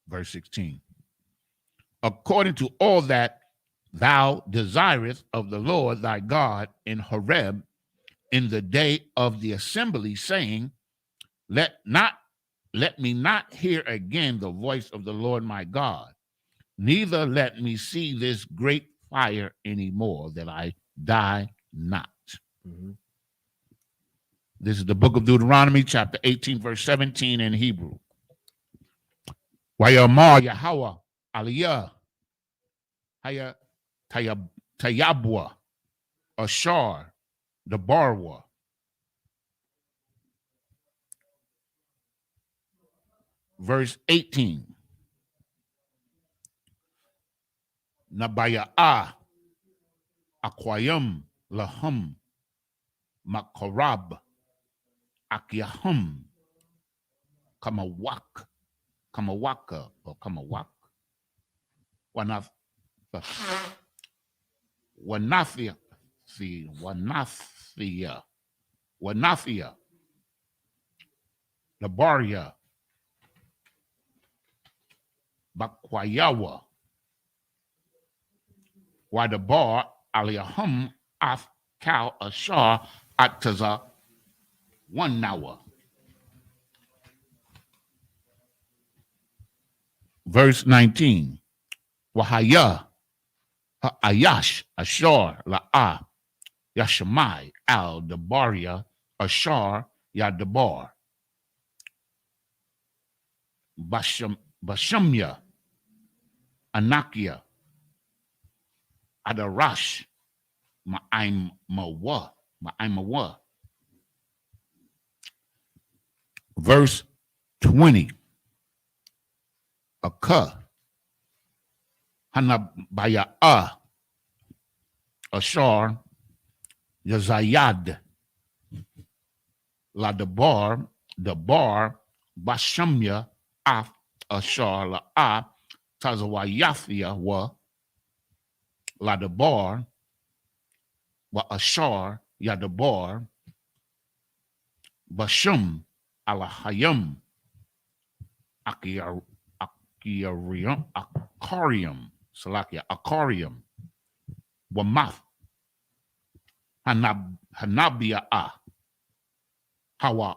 Verse 16, according to all that thou desirest of the Lord thy God in Horeb in the day of the assembly, saying, let me not hear again the voice of the Lord my God, neither let me see this great fire anymore, that I die not. Mm-hmm. This is the book of Deuteronomy, chapter 18, verse 17 in Hebrew. Wayamar Yahweh Aliyah Haya Tayabwa Ashar the Barwa. Verse 18. Nabaya Akwayam Lahum Makorab Akyahum Kamawaka or Kamawak Wanathia Labaria Bakwayawa Wadabar Aliyahum Af Kal Ashar Ataza 1 hour. Verse 19. Wahaya Ayash Ashar La'ah Yashamai Al Dabaria Ashar Yadabar Bashamya Anakia Adarash Ma'aimawa. Verse 20. Aka Hanabaya Ashar Yazayad La Dabar Bashamya Af Ashar La Tazawayafia wa La Dabar wa Ashar Yadabar Bashum Alahayam Akarium Salakia Akarium Wamath Hanabia Hawa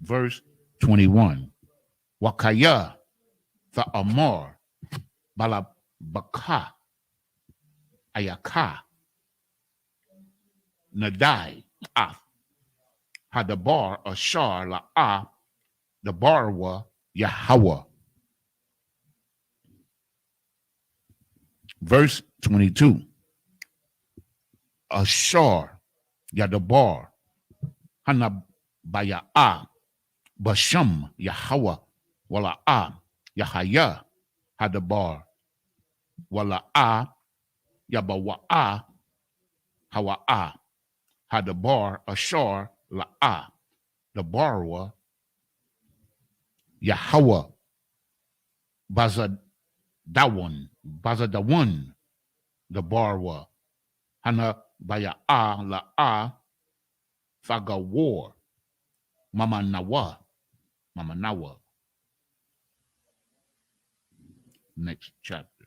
verse 21. Wakaya the Amor Balabaka Ayaka Nadai Hadabar Ashar La'ah the Barwa Yahweh. Verse 22. Ashar Yadabar Hanabaya Basham Yahweh Wala'ah Yahaya Hadabar Wala'ah Yabawa'a Hawa'a Hadabar Ashar La'ah the Barwa Yahweh Bazadawan the Barwa Hana Baya'a La'ah Fagawar Mama Nawa. Next chapter.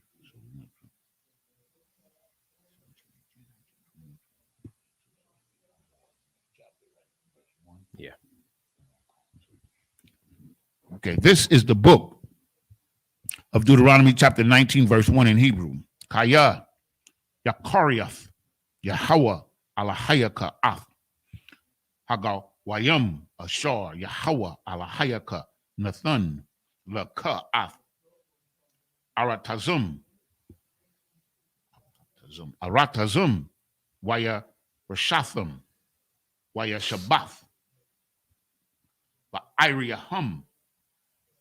Yeah. Okay, this is the book of Deuteronomy chapter 19, verse 1 in Hebrew. Kaya, Yakariath, Yahweh, Alahayaka, Ath, Hagal, Wayam, Ashar, Yahweh, Alahayaka, Nathan, Laka, Ath, Aratazum, Aratazum, Waya Rashatham, Waya Shabbath, Ba'iriahum,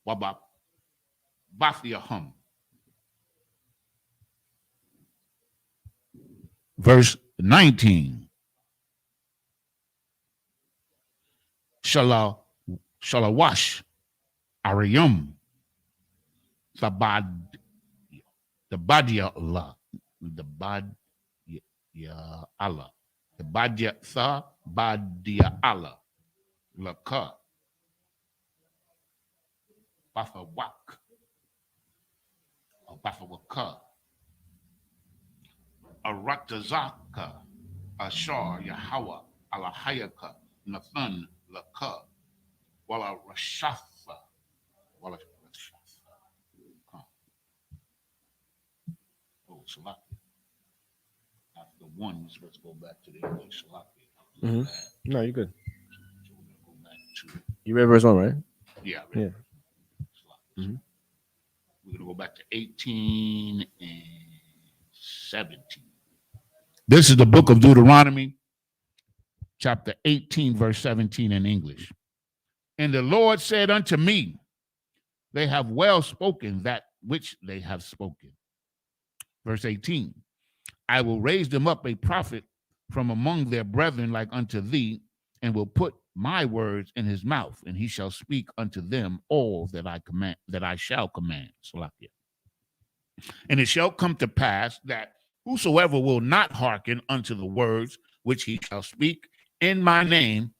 Waba Bathiahum. Verse 19. Shalawash, Ariyum, the Badia Allah, the Badia Allah, the Badia Allah, Laka, Bathawak, or Bathawaka, Aratazaka, Ashar, Yahweh, Alahayaka, Nathan, Laka, Wala Rashatha, Wala Rashatha. Oh, Salaki. After the one, we're supposed to go back to the English Salaki. No, you're good. So we're going to go back to, You read verse 1, right? yeah. Yeah. We're going to go back to 18 and 17. This is the book of Deuteronomy, chapter 18, verse 17 in English. And the Lord said unto me, they have well spoken that which they have spoken. Verse 18, I will raise them up a prophet from among their brethren like unto thee, and will put my words in his mouth, and he shall speak unto them all that I command, that I shall command. Salakia. And it shall come to pass that whosoever will not hearken unto the words which he shall speak in my name,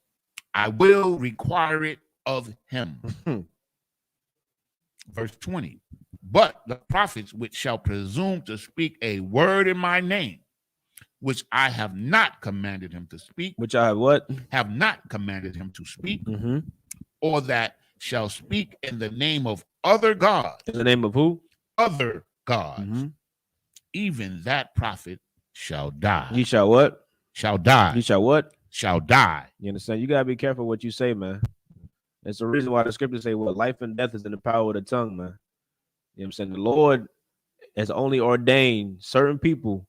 I will require it of him. Verse 20. But the prophets which shall presume to speak a word in my name, which I have not commanded him to speak, Which I have what? have not commanded him to speak, Mm-hmm. or that shall speak in the name of other gods, In the name of who? other gods, Mm-hmm. even that prophet shall die. You shall what? Shall die. You shall what? Shall die. You understand? You gotta be careful what you say, man. That's the reason why the scriptures say what life and death is in the power of the tongue, man. You know what I'm saying? The Lord has only ordained certain people,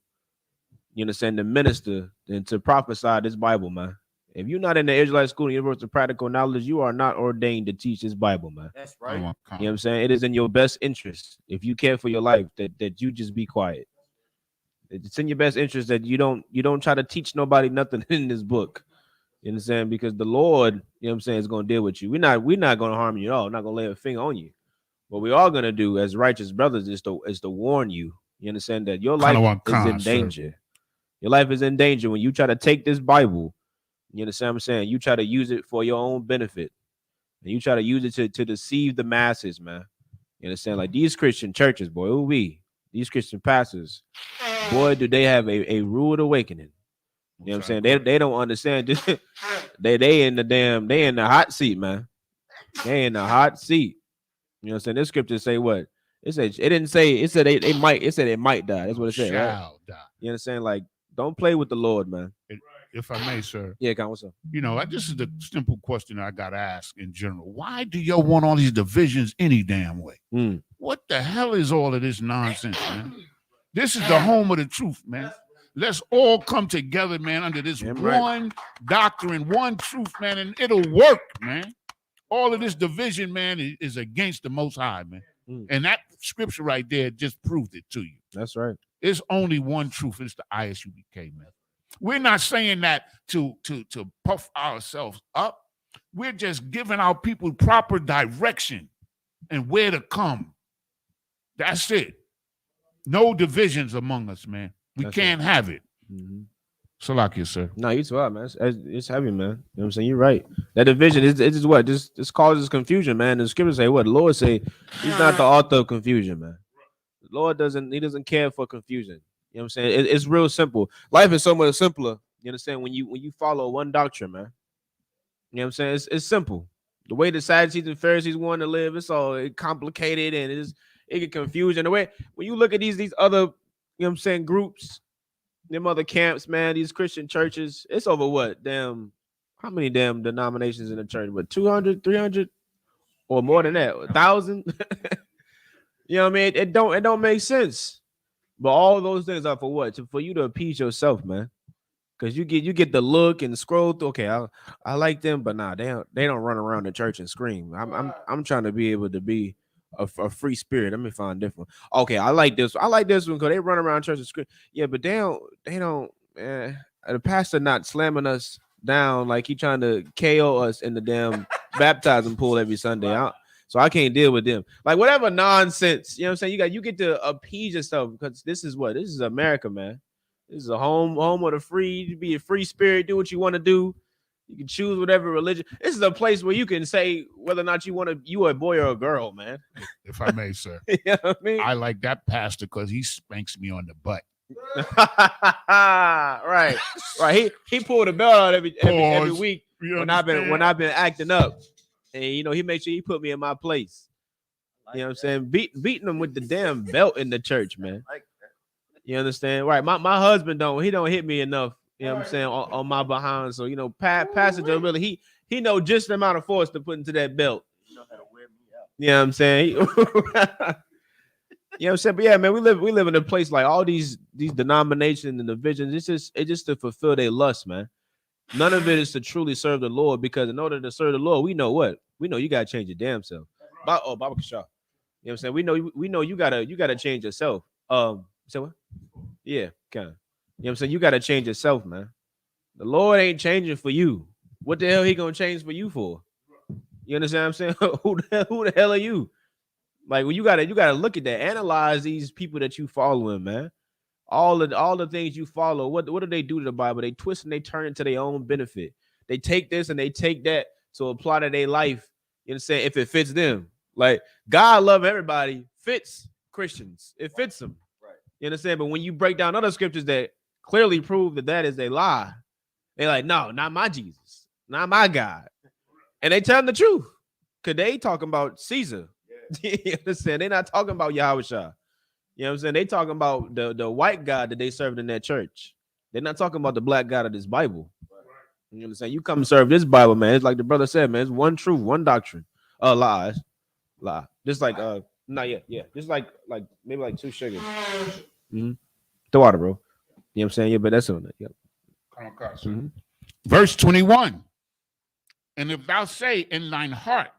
you understand, to minister and to prophesy this Bible, man. If you're not in the Israelite school and University of Practical Knowledge, you are not ordained to teach this Bible, man. That's Come on, You know what come I'm saying? It is in your best interest, if you care for your life, that you just be quiet. It's in your best interest that you don't try to teach nobody nothing in this book. You understand? Because the Lord, you know what I'm saying, is going to deal with you. We're not going to harm you at all. We're not going to lay a finger on you. What we are going to do as righteous brothers is to warn you. You understand that your life is in danger. Your life is in danger when you try to take this Bible. You understand what I'm saying? You try to use it for your own benefit. And you try to use it to deceive the masses, man. You understand? Like these Christian churches, boy, these Christian pastors, boy, do they have a rude awakening. You know what I'm saying? They don't understand. they in the hot seat, man. They in the hot seat. You know what I'm saying? This scripture say what? It said it said it might die. That's what it said, right? Shall die. You understand? Like, don't play with the Lord, man. If I may, sir. Yeah, Con, what's up? You know, this is the simple question I got to ask in general. Why do y'all want all these divisions any damn way? What the hell is all of this nonsense, man? This is the home of the truth, man. Let's all come together, man, under this one doctrine, one truth, man, and it'll work, man. All of this division, man, is against the Most High, man. And that scripture right there just proved it to you. That's right. It's only one truth. It's the ISUBK, man. We're not saying that to puff ourselves up. We're just giving our people proper direction and where to come. That's it. No divisions among us, man. We can't have it. Salakia, sir. No, you too, man. It's heavy, man. You know what I'm saying? You're right. That division is what? This causes confusion, man. The scriptures say what? The Lord say he's not the author of confusion, man. The Lord doesn't care for confusion. You know what I'm saying? It's real simple. Life is so much simpler. You understand? When you follow one doctrine, man. You know what I'm saying? It's simple. The way the Sadducees and Pharisees want to live, it's all complicated and it get confused in a way. When you look at these other, you know what I'm saying, groups, them other camps, man, these Christian churches, it's over what? Damn, how many damn denominations in the church? What, 200, 300? Or more than that, 1,000? You know what I mean? It don't make sense. But all those things are for what? For you to appease yourself, man. Because you get the look and scroll through. Okay, I like them, but nah, they don't run around the church and scream. I'm trying to be able to be a free spirit. Let me find different. Okay, I like this. I like this one because they run around church and scream. Yeah, but they don't. The pastor not slamming us down like he trying to KO us in the damn baptizing pool every Sunday. So I can't deal with them. Like whatever nonsense, you know what I'm saying? You get to appease yourself because this is America, man. This is a home of the free. You be a free spirit, do what you want to do. You can choose whatever religion. This is a place where you can say whether or not you a boy or a girl, man. If I may, sir. You know what I mean? I like that pastor because he spanks me on the butt. right. He pulled a belt out every week when I've been acting up. And he made sure he put me in my place. You know what I'm saying? Beating them with the damn belt in the church, man. You understand? Right. My husband don't hit me enough, you know what I'm saying, on my behind. So, Pastor Joe really he know just the amount of force to put into that belt. You know how to wear me out. You know what I'm saying? You know what I'm saying? But yeah, man, we live in a place like all these denominations and divisions. It's just to fulfill their lust, man. None of it is to truly serve the Lord, because in order to serve the Lord, we know you gotta change your damn self. Baba Kasha. You know what I'm saying? We know you gotta change yourself. Say what? Yeah, kind of. You know what I'm saying? You gotta change yourself, man. The Lord ain't changing for you. What the hell he gonna change for you for? You understand what I'm saying? Who the hell are you? Like, well, you gotta look at that, analyze these people that you following, man. All the things you follow, what do they do to the Bible? They twist and they turn it to their own benefit. They take this and they take that to apply to their life. You know what I'm saying? If it fits them. Like, God love everybody, fits Christians. It fits them. Right. You understand? But when you break down other scriptures that clearly prove that is a lie, they're like, no, not my Jesus, not my God. And they tell them the truth. Because they talking about Caesar. Yeah. You understand? They're not talking about Yahushua. You know what I'm saying? They talking about the white God that they served in that church. They're not talking about the black God of this Bible. You understand? You come serve this Bible, man. It's like the brother said, man. It's one truth, one doctrine. Lies. Lie. Just like not yet. Yeah. Just like maybe like 2 sugars. Mm-hmm. The water, bro. You know what I'm saying? Yeah, but that's on it. Yep. Mm-hmm. Verse 21. And if thou say in thine heart,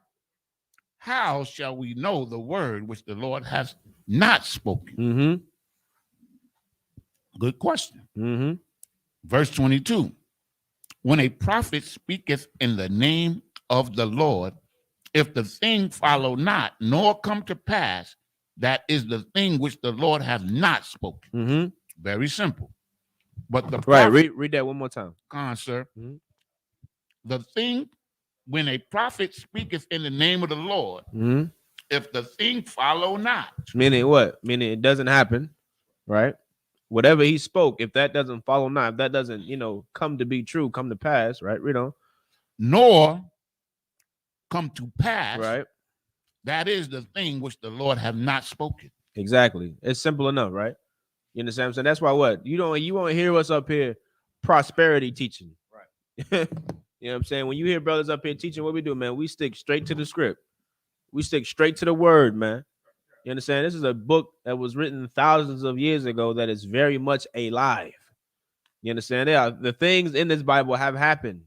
how shall we know the word which the Lord has not spoken? Mm-hmm. Good question. Mm-hmm. Verse 22. When a prophet speaketh in the name of the Lord, if the thing follow not, nor come to pass, that is the thing which the Lord hath not spoken. Mm-hmm. Very simple. But the right, read that one more time. Come on, sir. Mm-hmm. The thing, when a prophet speaketh in the name of the Lord, mm-hmm. if the thing follow not. Meaning what? Meaning it doesn't happen, right? Whatever he spoke, if that doesn't follow not, if that doesn't, come to be true, come to pass, right? Read on. Nor come to pass, right? That is the thing which the Lord have not spoken. Exactly. It's simple enough, right? You understand what I'm saying? That's why what? You won't hear us up here prosperity teaching. Right. You know what I'm saying? When you hear brothers up here teaching, what we do, man, we stick straight to the script. We stick straight to the word, man. You understand? This is a book that was written thousands of years ago that is very much alive. You understand? The things in this Bible have happened.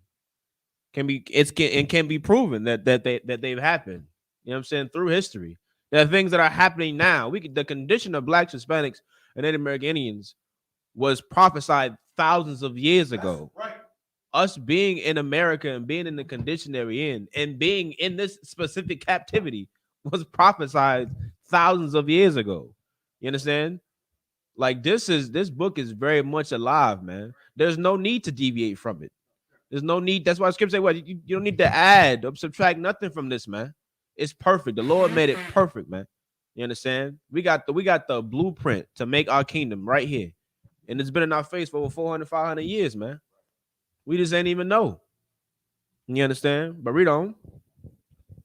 Can be proven that they've happened. You know what I'm saying? Through history. There are things that are happening now. The condition of blacks, Hispanics, and Native American Indians was prophesied thousands of years ago. That's right. Us being in America and being in the condition that we're in and being in this specific captivity was prophesied thousands of years ago. You understand? Like this book is very much alive, man. There's no need to deviate from it. There's no need. That's why scripture say, "What you don't need to add or subtract nothing from this, man. It's perfect. The Lord made it perfect, man. You understand? We got the blueprint to make our kingdom right here, and it's been in our face for over 400, 500 years, man. We just ain't even know. You understand? But read on.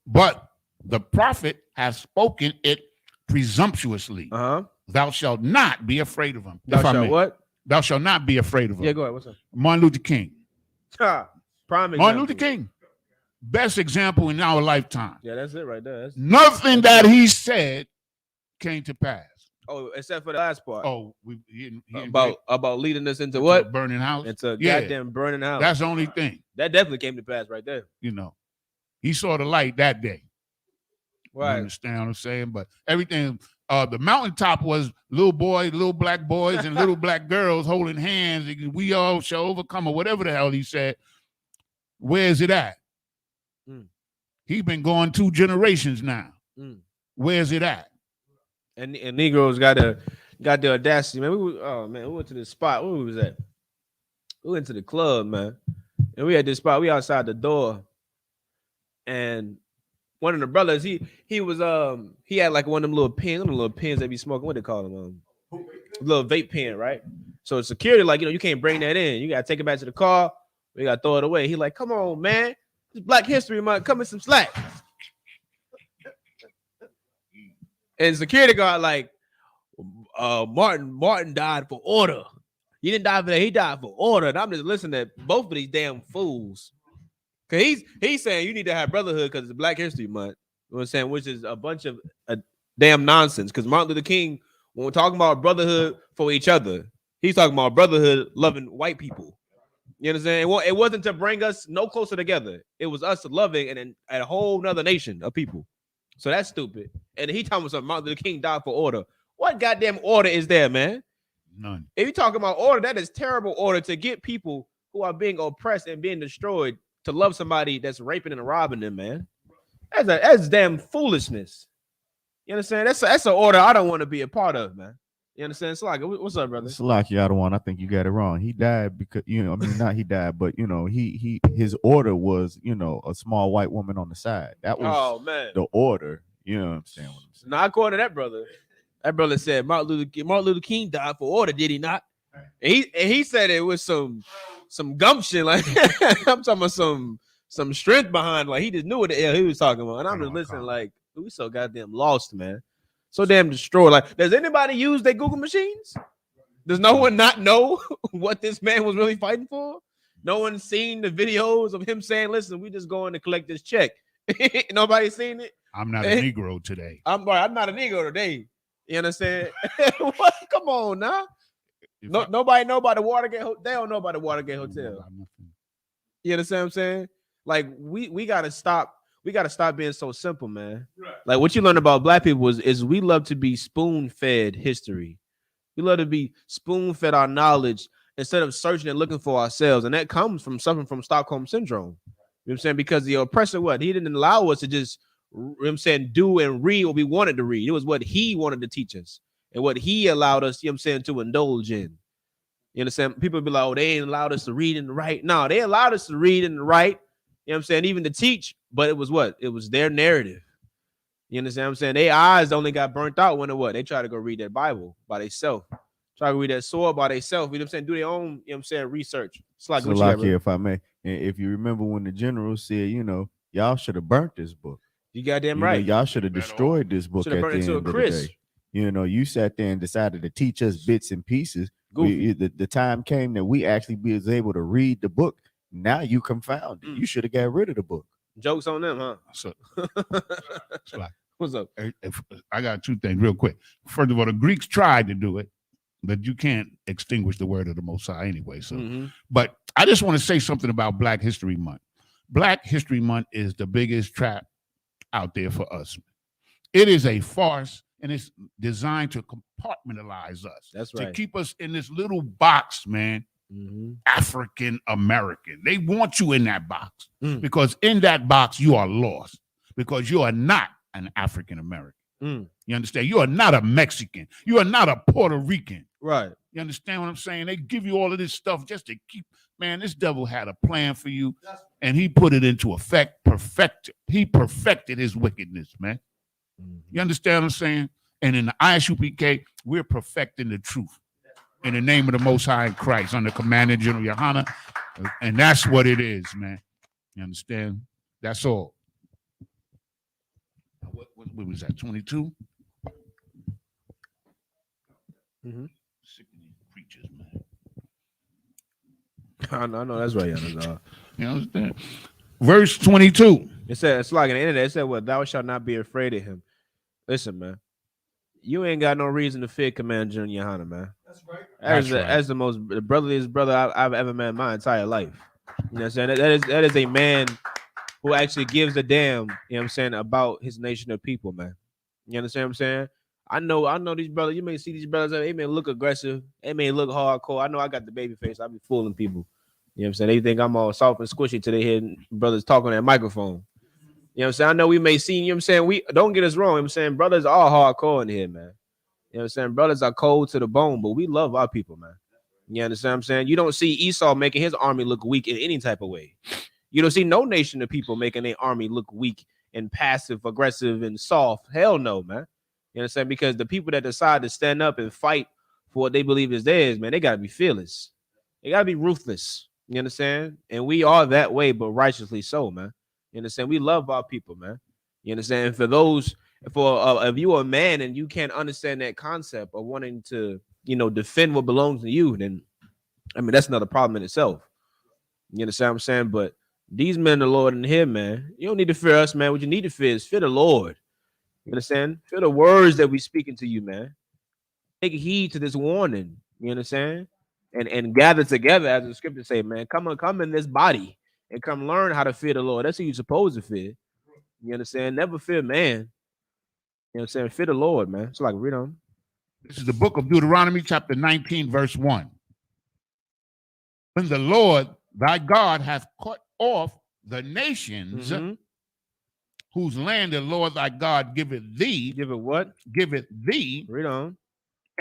But the prophet has spoken it presumptuously. Thou shalt not be afraid of him. Thou shalt what? Thou shalt not be afraid of him. Yeah, go ahead. What's up? Martin Luther King. Prime example. Martin Luther King. Best example in our lifetime. Yeah, that's it right there. Nothing that he said came to pass. Oh, except for the last part. Oh, about leading us into what? A burning house. It's a goddamn burning house. That's the only thing. That definitely came to pass right there. You know, he saw the light that day. Right. You understand what I'm saying? But everything, the mountaintop was little boys, little black boys, and little black girls holding hands. We all shall overcome, or whatever the hell he said. Where's it at? He's been going 2 generations now. Where's it at? And Negroes got the audacity, man. We went to the spot. Where we was at? We went to the club, man. And we had this spot. We outside the door. And one of the brothers, he had like one of them little pins they be smoking. What they call them? Little vape pen, right? So security, like, you can't bring that in. You gotta take it back to the car. We gotta throw it away. He like, come on, man. It's Black History Month. Come in some slack. And security guard like, Martin died for order. He didn't die for that. He died for order. And I'm just listening to both of these damn fools. Cause he's saying you need to have brotherhood because it's Black History Month. You know what I'm saying? Which is a bunch of damn nonsense. Because Martin Luther King, when we're talking about brotherhood for each other, he's talking about brotherhood loving white people. You understand? Well, it wasn't to bring us no closer together. It was us loving and a whole nother nation of people. So that's stupid. And he talking about Martin Luther King died for order. What goddamn order is there, man? None. If you're talking about order, that is terrible order to get people who are being oppressed and being destroyed to love somebody that's raping and robbing them, man. That's damn foolishness. You understand? That's an order I don't want to be a part of, man. You understand? Salaki, what's up, brother? Salaki, I think you got it wrong. He died because, not he died, but, his order was, a small white woman on the side. That was the order. You know what I'm saying? Now, according to that brother, that brother said Martin Luther King died for order, did he not? And he said it was some gumption, like I'm talking about some strength behind, like he just knew what the hell he was talking about. And I'm just listening, like, we so goddamn lost, man. So damn destroyed. Like, does anybody use their Google machines? Does no one not know what this man was really fighting for? No one's seen the videos of him saying, listen, we just going to collect this check. Nobody seen it? I'm not a Negro today. I'm not a Negro today. You understand? What? Come on now. Nobody know about the Watergate. They don't know about the Watergate Hotel. You understand what I'm saying? Like, we gotta stop. We gotta stop being so simple, man. Right. Like, what you learn about Black people is we love to be spoon-fed history. We love to be spoon-fed our knowledge instead of searching and looking for ourselves. And that comes from suffering from Stockholm syndrome. You know what I'm saying? Because the oppressor, he didn't allow us to just, do and read what we wanted to read. It was what he wanted to teach us and what he allowed us, to indulge in. You understand? People be like, oh, they ain't allowed us to read and write. No, they allowed us to read and write, even to teach, but it was what? It was their narrative. You understand what I'm saying? Their eyes only got burnt out when they try to go read that Bible by themselves. Try to read that sword by themselves. You know what I'm saying? Do their own, research. It's like if I may, if you remember when the general said, y'all should have burnt this book. You goddamn right. Y'all should have destroyed this book at the end of the day. You sat there and decided to teach us bits and pieces. The time came that we actually was able to read the book. Now you confounded. You should have got rid of the book. Jokes on them, huh? What's up? I got 2 things real quick. First of all, the Greeks tried to do it, but you can't extinguish the word of the Most High anyway. So, But I just want to say something about Black History Month. Black History Month is the biggest trap out there for us. It is a farce, and it's designed to compartmentalize us. That's right. To keep us in this little box, man. African American. They want you in that box because in that box you are lost because you are not an African American. You understand? You are not a Mexican. You are not a Puerto Rican. Right. You understand what I'm saying? They give you all of this stuff just to keep, man, this devil had a plan for you and he put it into effect, he perfected his wickedness, man. You understand what I'm saying? And in the Isupk, we're perfecting the truth. In the name of the Most High Christ, under Commander General Yohana. And that's what it is, man. You understand? That's all. What was that, 22? Mhm. Sick of these preachers, man. I know that's right. You understand? Verse 22. It said it's like an internet. It said, "Well, thou shalt not be afraid of him." Listen, man, you ain't got no reason to fear Commander General Yohana, man. That's right. That's right. As the most brotherliest brother I've ever met in my entire life. You know what I'm saying? That is a man who actually gives a damn, you know what I'm saying, about his nation of people, man. You understand what I'm saying? I know these brothers, you may see these brothers, they may look aggressive, they may look hardcore. I know I got the baby face, I be fooling people. You know what I'm saying? They think I'm all soft and squishy till they hear brothers talking on that microphone. You know what I'm saying? I know we may see, you know what I'm saying? We don't get us wrong. You know what I'm saying brothers are hardcore in here, man. You know what I'm saying? Brothers are cold to the bone, but we love our people, man. You understand what I'm saying? You don't see Esau making his army look weak in any type of way. You don't see no nation of people making their army look weak and passive, aggressive, and soft. Hell no, man. You understand? Because the people that decide to stand up and fight for what they believe is theirs, man, they gotta be fearless. They gotta be ruthless. You understand? And we are that way, but righteously so, man. You understand? We love our people, man. You understand? And for those, if you are a man and you can't understand that concept of wanting to, defend what belongs to you, then I mean that's another problem in itself. You understand what I'm saying? But these men, the Lord in here, man, you don't need to fear us, man. What you need to fear is fear the Lord. You understand? Fear the words that we speaking to you, man. Take heed to this warning. You understand? And gather together, as the scriptures say, man. Come in this body and come learn how to fear the Lord. That's who you're supposed to fear. You understand? Never fear man. You know what I'm saying? Fear the Lord, man. It's like read on. This is the book of Deuteronomy, chapter 19, verse 1. When the Lord thy God hath cut off the nations whose land the Lord thy God giveth thee. Give it what? Giveth thee. Read on.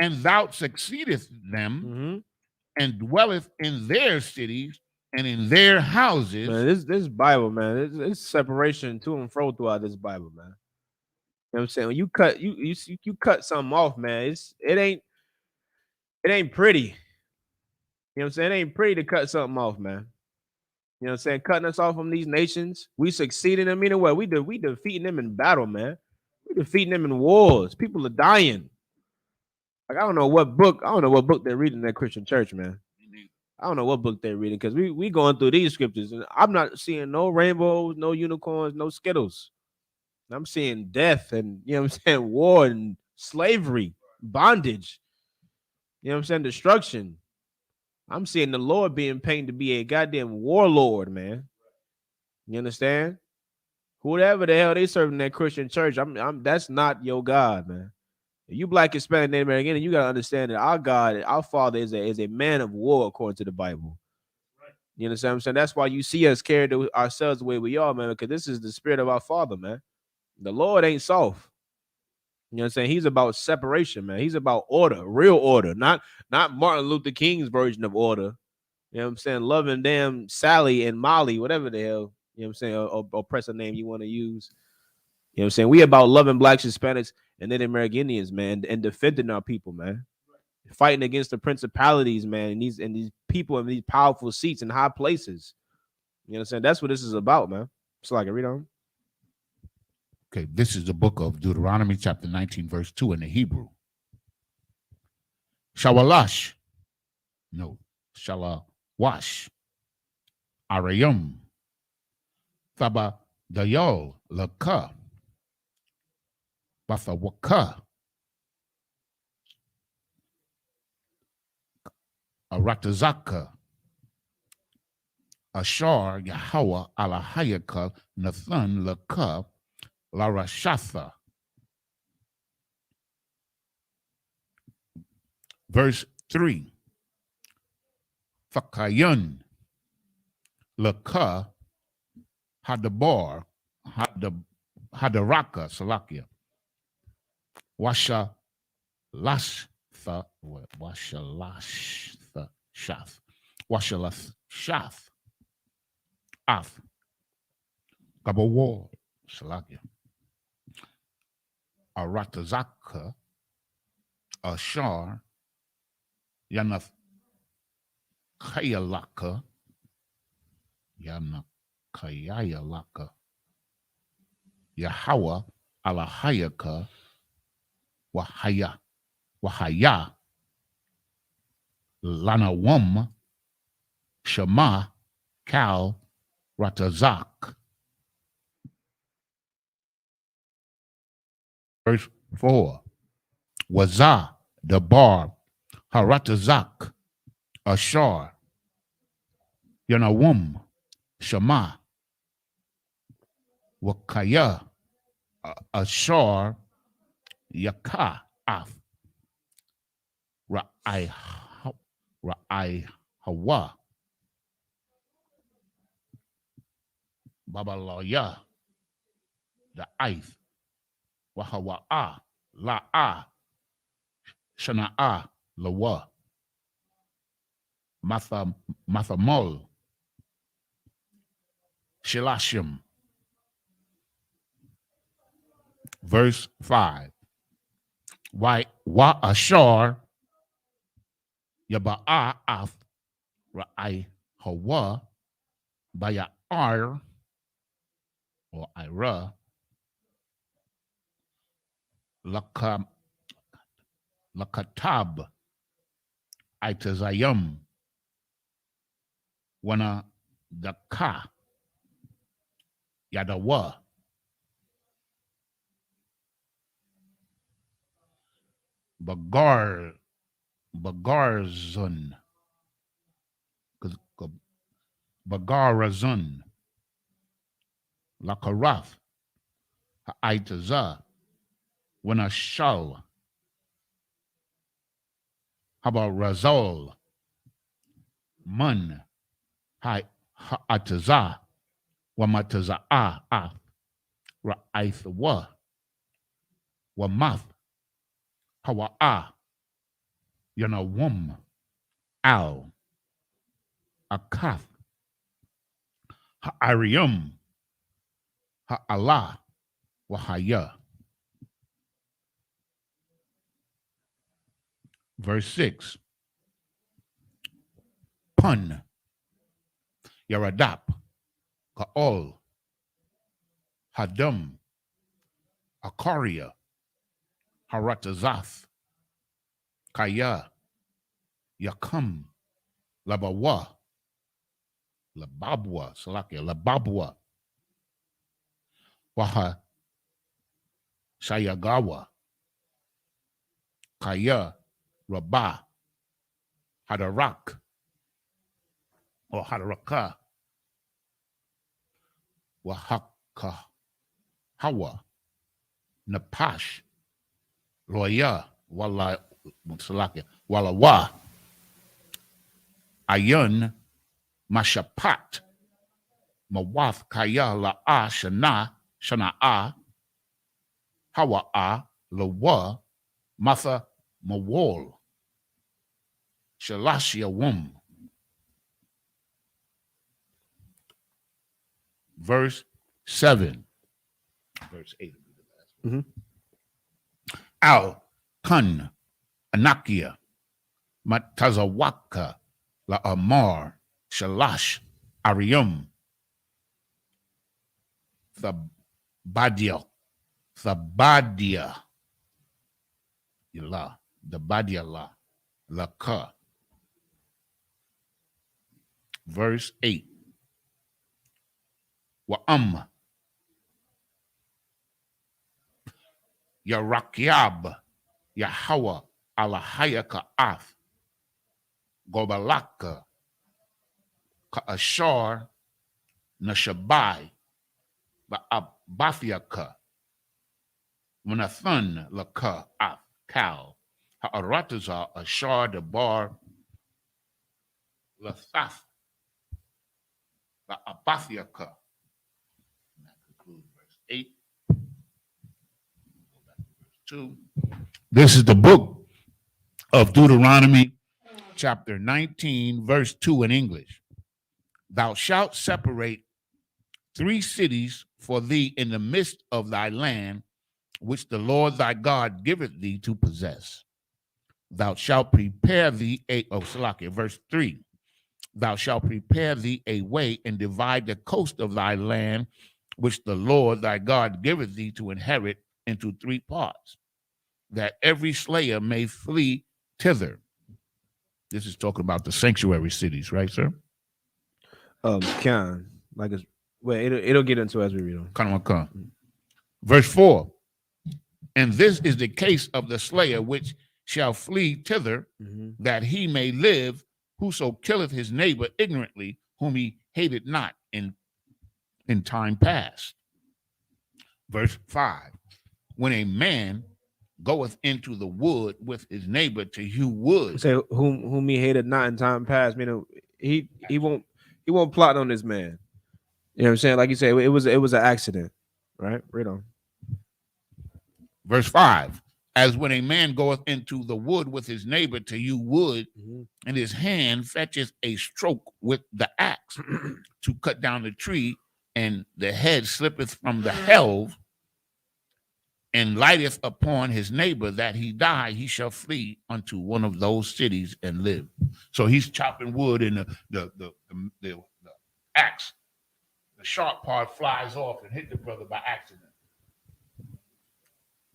And thou succeedest them and dwelleth in their cities and in their houses. Man, this Bible, man, it's separation to and fro throughout this Bible, man. You know what I'm saying? When you cut you cut something off, man, it ain't pretty. You know what I'm saying? It ain't pretty to cut something off, man. You know what I'm saying? Cutting us off from these nations, we succeeding them. Meaning what? We defeating them in battle, man. We defeating them in wars. People are dying. Like I don't know what book they're reading in that Christian church, man. I don't know what book they're reading because we going through these scriptures and I'm not seeing no rainbows, no unicorns, no Skittles. I'm seeing death and you know what I'm saying, war and slavery, bondage. You know what I'm saying, destruction. I'm seeing the Lord being painted to be a goddamn warlord, man. You understand? Whoever the hell they serve in that Christian church, that's not your God, man. If you black, Hispanic, Native American, you gotta understand that our God, our Father is a man of war according to the Bible. You understand what I'm saying? That's why you see us carry ourselves the way we are, man, because this is the spirit of our Father, man. The Lord ain't soft. You know what I'm saying? He's about separation, man. He's about order, real order, not Martin Luther King's version of order. You know what I'm saying? Loving damn Sally and Molly, whatever the hell, you know what I'm saying, or press a name you want to use. You know what I'm saying? We about loving blacks, Hispanics, and Native American Indians, man, and defending our people, man. Fighting against the principalities, man, and these people in these powerful seats in high places. You know what I'm saying? That's what this is about, man. So I can read on. Okay, this is the book of Deuteronomy, chapter 19, verse 2 in the Hebrew. Shawalash. No, Shalawash. Arayum. Thaba Dayol Laka. Bathawaka. Aratazaka. Ashar Yahweh Alahayaka Nathan Laka Larashatha. Verse 3. Fakayun Laka Hadabar Hadaraka Salakia. Washa Lastha Washalashth Shath. Washalath Shath. Ath. Gabawar Salakia. Aratazaka. Ashar. Yanath Kayalaka. Yanakayalaka. Yahweh Alahayaka. Wahaya Lanawum, Shema, Kal, Ratazak. Verse 4. Wazah, Dabar, Haratazak, Ashar, Yanawum, Shema, Wakaya, Ashar, Yaka, Af, Ra'ai Hawa, Babalaya, the Aith, Wahawa'a, La'a, Shana'a, Lawa, Mathamol, Shilashim. Verse 5. Wa Ashar, Yaba'a Af, Ra'ai Hawa, Baya'ar, or Ira, Lakatab, Itazayam, Wana Daka, Yadawa, Bagarzun, Bagarazun, Lakarath, Haitaza, Wanashal. How about Razol, Mun, Ha'ataza, Wamataza'a, Ra'aithawa, Wamath, Hawa'a, Yanawum, Al, Akath, Ha'arium, Ha'ala, Wahaya. Verse 6. Pun, Yaradap, Ka'ol, Hadum, Akaria, Haratazath, Kaya, Yakam, Labawa, Lababwa, Salakia, Lababwa, Waha, Sayagawa, Kaya, Rabah, Hadarak, or Hadaraka, Wahaka, Hawa, Napash, Loya, Wala, Salakia, Walawa, Ayun, Mashapat, Mawath, Kaya, La'a, Shana'a, Hawa'a, Lawa, Matha, Mawol, Shalashia Wum. Verse 7. Verse 8. Al Kun Anakia Matazawaka La Amar Shalash Arium Thabadia Yala Dabadia La Laka. Verse 8. Wa'am Yarakiab Yahawa Alahayaka Af Gobalaka Ka'ashar Nashabai Ba'abathiaka Manathan Laka Af Kal Ha'arataza Ashar Dabar Lathath Ba'abathiaka. And that concludes verse 8. Go back to verse 2. This is the book of Deuteronomy, chapter 19, verse 2 in English. Thou shalt separate 3 cities for thee in the midst of thy land, which the Lord thy God giveth thee to possess. Thou shalt prepare thee verse 3. Thou shalt prepare thee a way and divide the coast of thy land, which the Lord thy God giveth thee to inherit, into 3 parts, that every slayer may flee thither. This is talking about the sanctuary cities, right, sir? Can like it's well, it'll get into as we read on. Come. Verse 4. And this is the case of the slayer which shall flee thither, that he may live, whoso killeth his neighbor ignorantly, whom he hated not in time past. Verse 5. When a man goeth into the wood with his neighbor to hew wood. Say whom he hated not in time past, meaning he won't plot on this man. You know what I'm saying? Like you said, it was an accident, right? Read on. Verse 5. As when a man goeth into the wood with his neighbor to hew wood, and his hand fetches a stroke with the axe to cut down the tree, and the head slippeth from the helve, and lighteth upon his neighbor that he die, he shall flee unto one of those cities and live. So he's chopping wood, and the axe, the sharp part flies off and hit the brother by accident.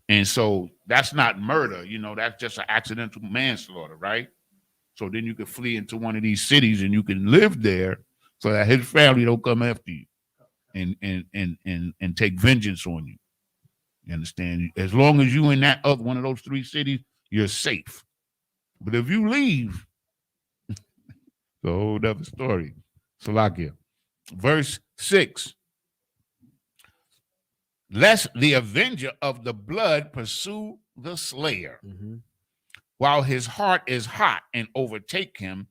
And so that's not murder, that's just an accidental manslaughter, right? So then you can flee into one of these cities and you can live there so that his family don't come after you and take vengeance on you. You understand? As long as you in that other one of those three cities, you're safe. But if you leave, it's a whole other story. Salakia. Verse 6. Lest the avenger of the blood pursue the slayer, while his heart is hot, and overtake him,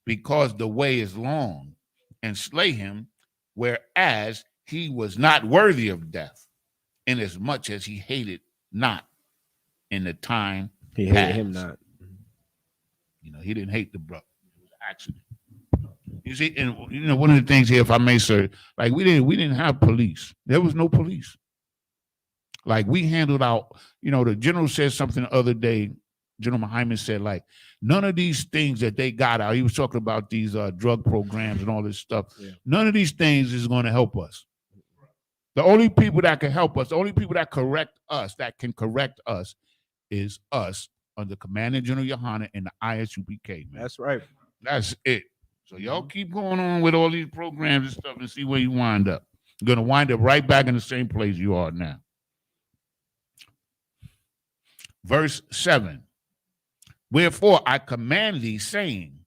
because the way is long, and slay him, whereas he was not worthy of death, inasmuch as he hated not in the time he past. hated him not. He didn't hate the brother. It was an accident. You see, and one of the things here, if I may, sir, like we didn't have police. There was no police. Like we handled out, the general said something the other day. General Hyman said, like, none of these things that they got out, he was talking about these drug programs and all this stuff. Yeah. None of these things is going to help us. The only people that can help us, the only people that can correct us is us under Commanding General Yohana and the Isupk, man. That's right. That's it. So y'all keep going on with all these programs and stuff and see where you wind up. You're going to wind up right back in the same place you are now. Verse 7. Wherefore I command thee, saying,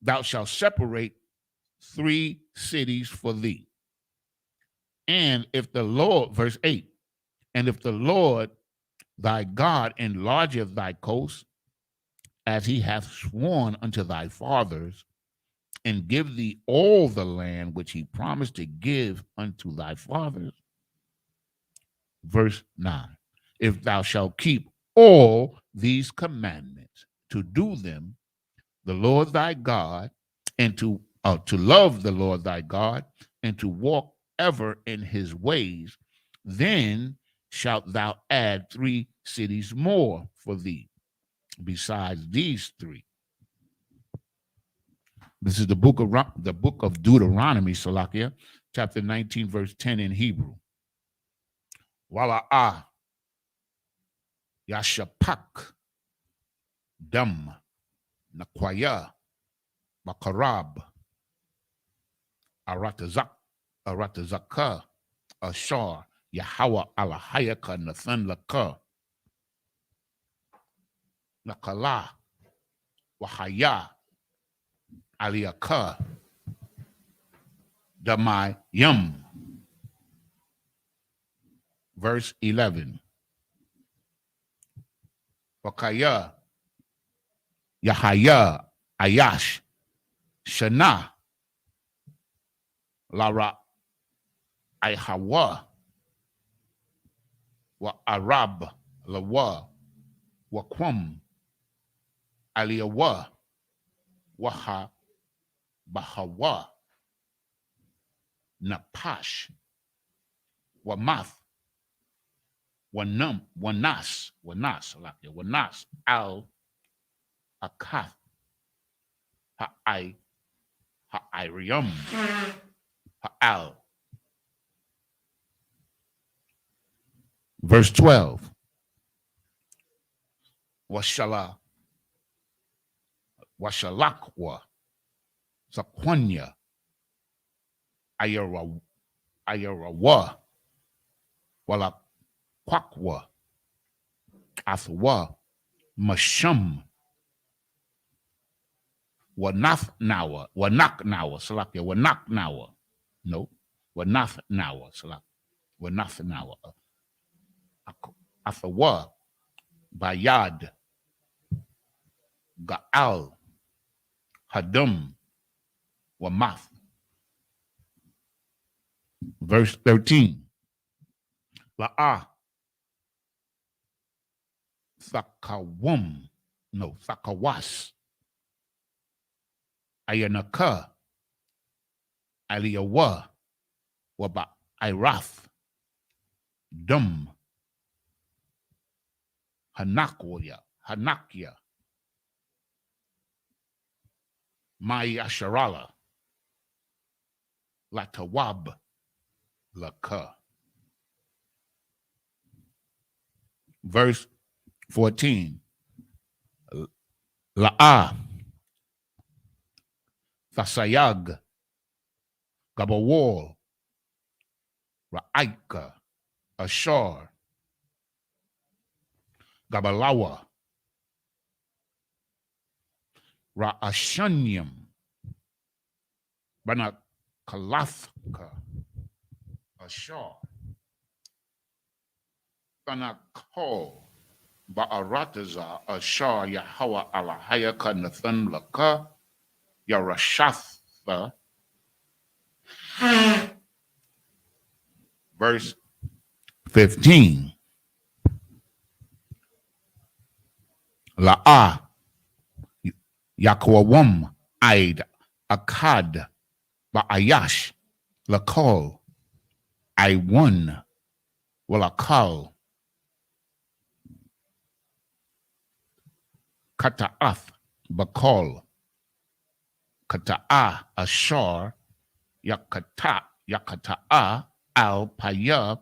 thou shalt separate 3 cities for thee. And if the Lord, verse 8, and if the Lord thy God enlargeth thy coast, as he hath sworn unto thy fathers, and give thee all the land which he promised to give unto thy fathers. Verse 9. If thou shalt keep all these commandments to do them, the Lord thy God, and to love the Lord thy God, and to walk ever in his ways, then shalt thou add 3 cities more for thee, besides these 3. This is the book of Deuteronomy, Salakia, chapter 19, verse 10 in Hebrew. Wala'ah Yashapak Dam Nakwaya Bakarab Aratazaka Ashar Yahweh Alahayaka Nathan Laka Nakala Wahaya Aliyaka Damai Yum. Verse 11. Wakaya Yahaya Ayash Shana Lara Ihawa Wa Arab Lawa Wakwam Aliyawa Waha Bahawa Napash Wamath Wanas Al Akath Ha'irium Ha'al. Verse 12. Washala Washalakwa, Saquanya, Ayarawa, Walakwakwa, Athwa, Mashum, Wanaknawa, Salakia, Wanaknawa. No, Wanathnawa, Salak, Wanathnawa. Athawa, Bayad, Gaal, Hadum, Wamath. Verse 13. La'ah, Thakawas, Ayanaka, Aliyawa, Waba Irath, Dum, Hanakia, Mayasharala, Latawab, Laka. Verse 14. La'ah, Thasayag, Gabawal, Ra'aika, Ashar, Gabalawa, Ra'ashanyam, Banakalathka, Ashar, Banakol, Ba'arataza, Ashar, Yahweh, Alahayaka, Nathan, Laka, Yarashatha. Verse 15. La'ah, Yakwawam, Aid, Akkad, Ba'ayash, Lakol, Iwan, Walakal, Kata'ath, Bakol, Kata'ah, Ashar, Yakata'a, Al Paya,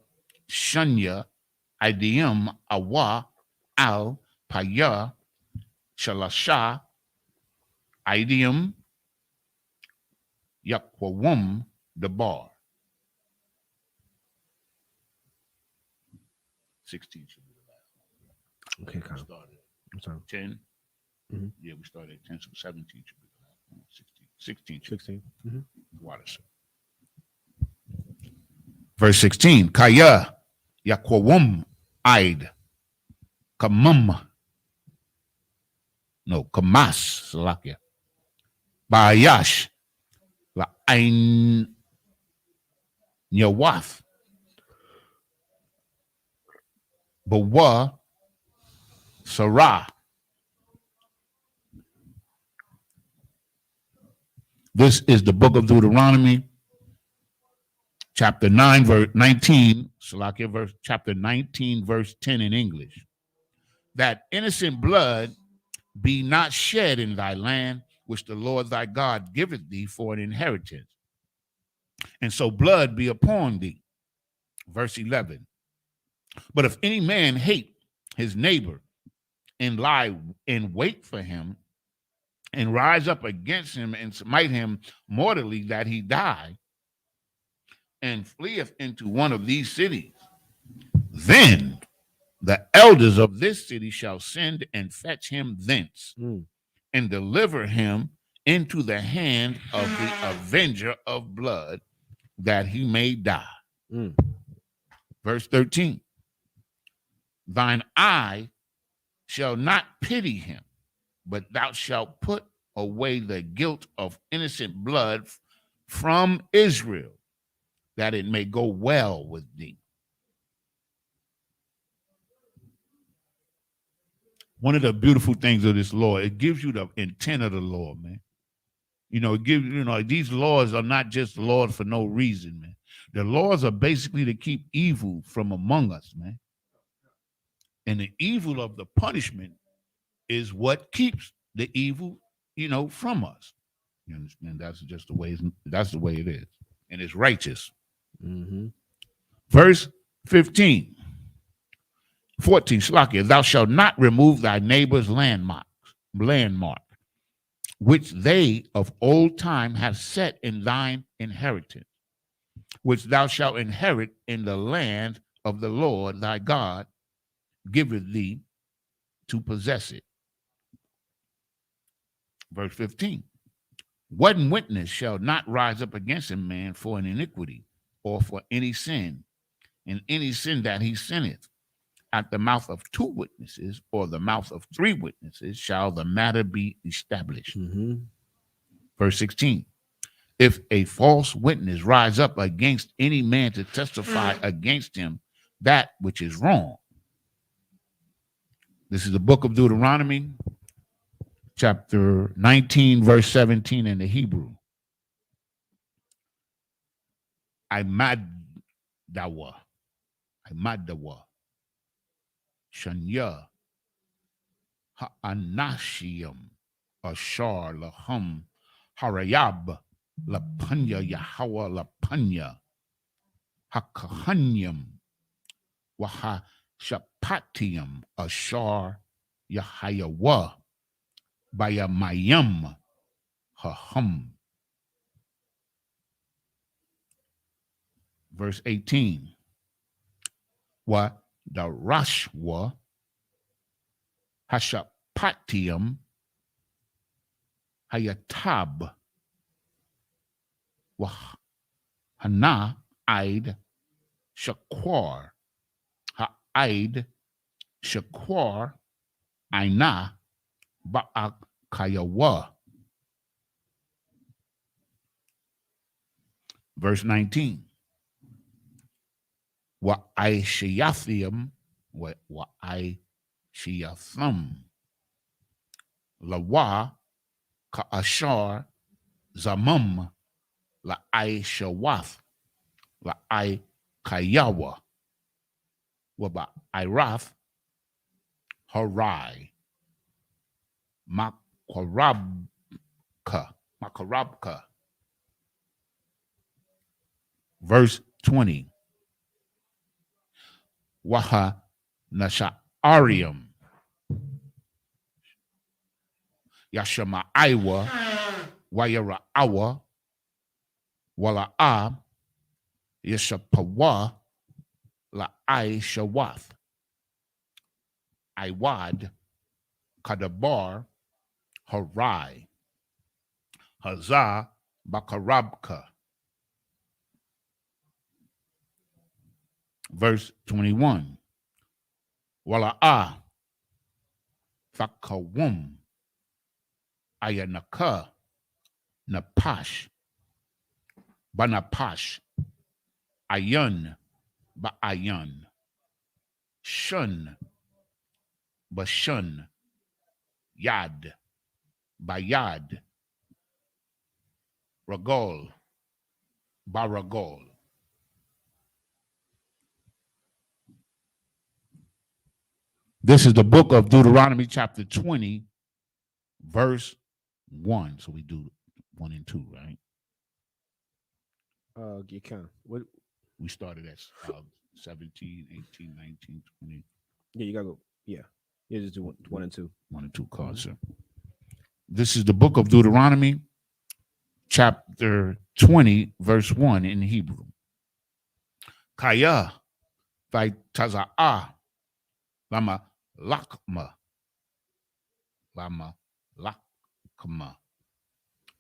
Shanya, Idium, Awa, Al Paya, Shalasha, Idium, Yakwawum, Debar. 16 should be the last one. Okay, We Kyle. started I'm sorry. 10. Mhm. Yeah, we started at 10, so 17 should be the last one. 16 should 16. be water. Verse 16. Kaya, Yakwawum, Aid, Kamum, no, Kamas, Salakia, Bayash, La'ain, Nyawath, Bawa, Sarah. This is the book of Deuteronomy, chapter 9, verse 19, Salakia, chapter 19, verse 10 in English. That innocent blood be not shed in thy land, which the Lord thy God giveth thee for an inheritance. And so blood be upon thee. Verse 11. But if any man hate his neighbor and lie in wait for him and rise up against him and smite him mortally that he die and fleeth into one of these cities, then the elders of this city shall send and fetch him thence and deliver him into the hand of the avenger of blood that he may die. Verse 13. Thine eye shall not pity him, but thou shalt put away the guilt of innocent blood from Israel, that it may go well with thee. One of the beautiful things of this law, it gives you the intent of the law, man. You know, it gives, you know, these laws are not just laws for no reason, man. The laws are basically to keep evil from among us, man. And the evil of the punishment is what keeps the evil, you know, from us. You understand? That's just the way. That's the way it is, and it's righteous. Verse 15, 14. Slakia, thou shalt not remove thy neighbor's landmark, which they of old time have set in thine inheritance, which thou shalt inherit in the land of the Lord thy God giveth thee to possess it. Verse 15. One witness shall not rise up against a man for an iniquity or for any sin, and any sin that he sinneth. At the mouth of two witnesses or the mouth of three witnesses shall the matter be established. Verse 16. If a false witness rise up against any man to testify against him that which is wrong. This is the book of Deuteronomy, chapter 19, verse 17 in the Hebrew. Imadawa, Shanya, Ha'anashium, Ashar, Lahum, Harayab, Lapanya, Yahweh, Lapanya, Hakahanyam, Wahashapatium, Ashar, Yahayawa, Bayamayam, Hahum. Verse 18. Wa darashwa hashapatium hayatab wa hana aid shakwar ha-aid shakwar aina ba'ak kayawa. Verse 19. Wa aishiyathium wa aishiyathum lawa ka ashar zamum la aishawath la ai kayawa wa ba irath harai makarabka. Verse 20. Waha Nasha'arium Yashama Iwa Wayara Awa Wala'a Yashapawa La I Shawath Iwad Kadabar Harai Hazah Bakarabka. Verse 21. Wala'a Fakawum Ayanaka Napash Banapash Ayun Ba'ayun Shun Bashun Yad Bayad Ragol Baragol. This is the book of Deuteronomy, chapter 20, verse 1. So we do 1 and 2, right? You can. What? We started at 17, 18, 19, 20. Yeah, you gotta go. Yeah. Yeah, just do 1 and 2. 1 and 2 cards, sir. This is the book of Deuteronomy, chapter 20, verse 1 in Hebrew. Kaya Vaitaza'ah Lama Lakma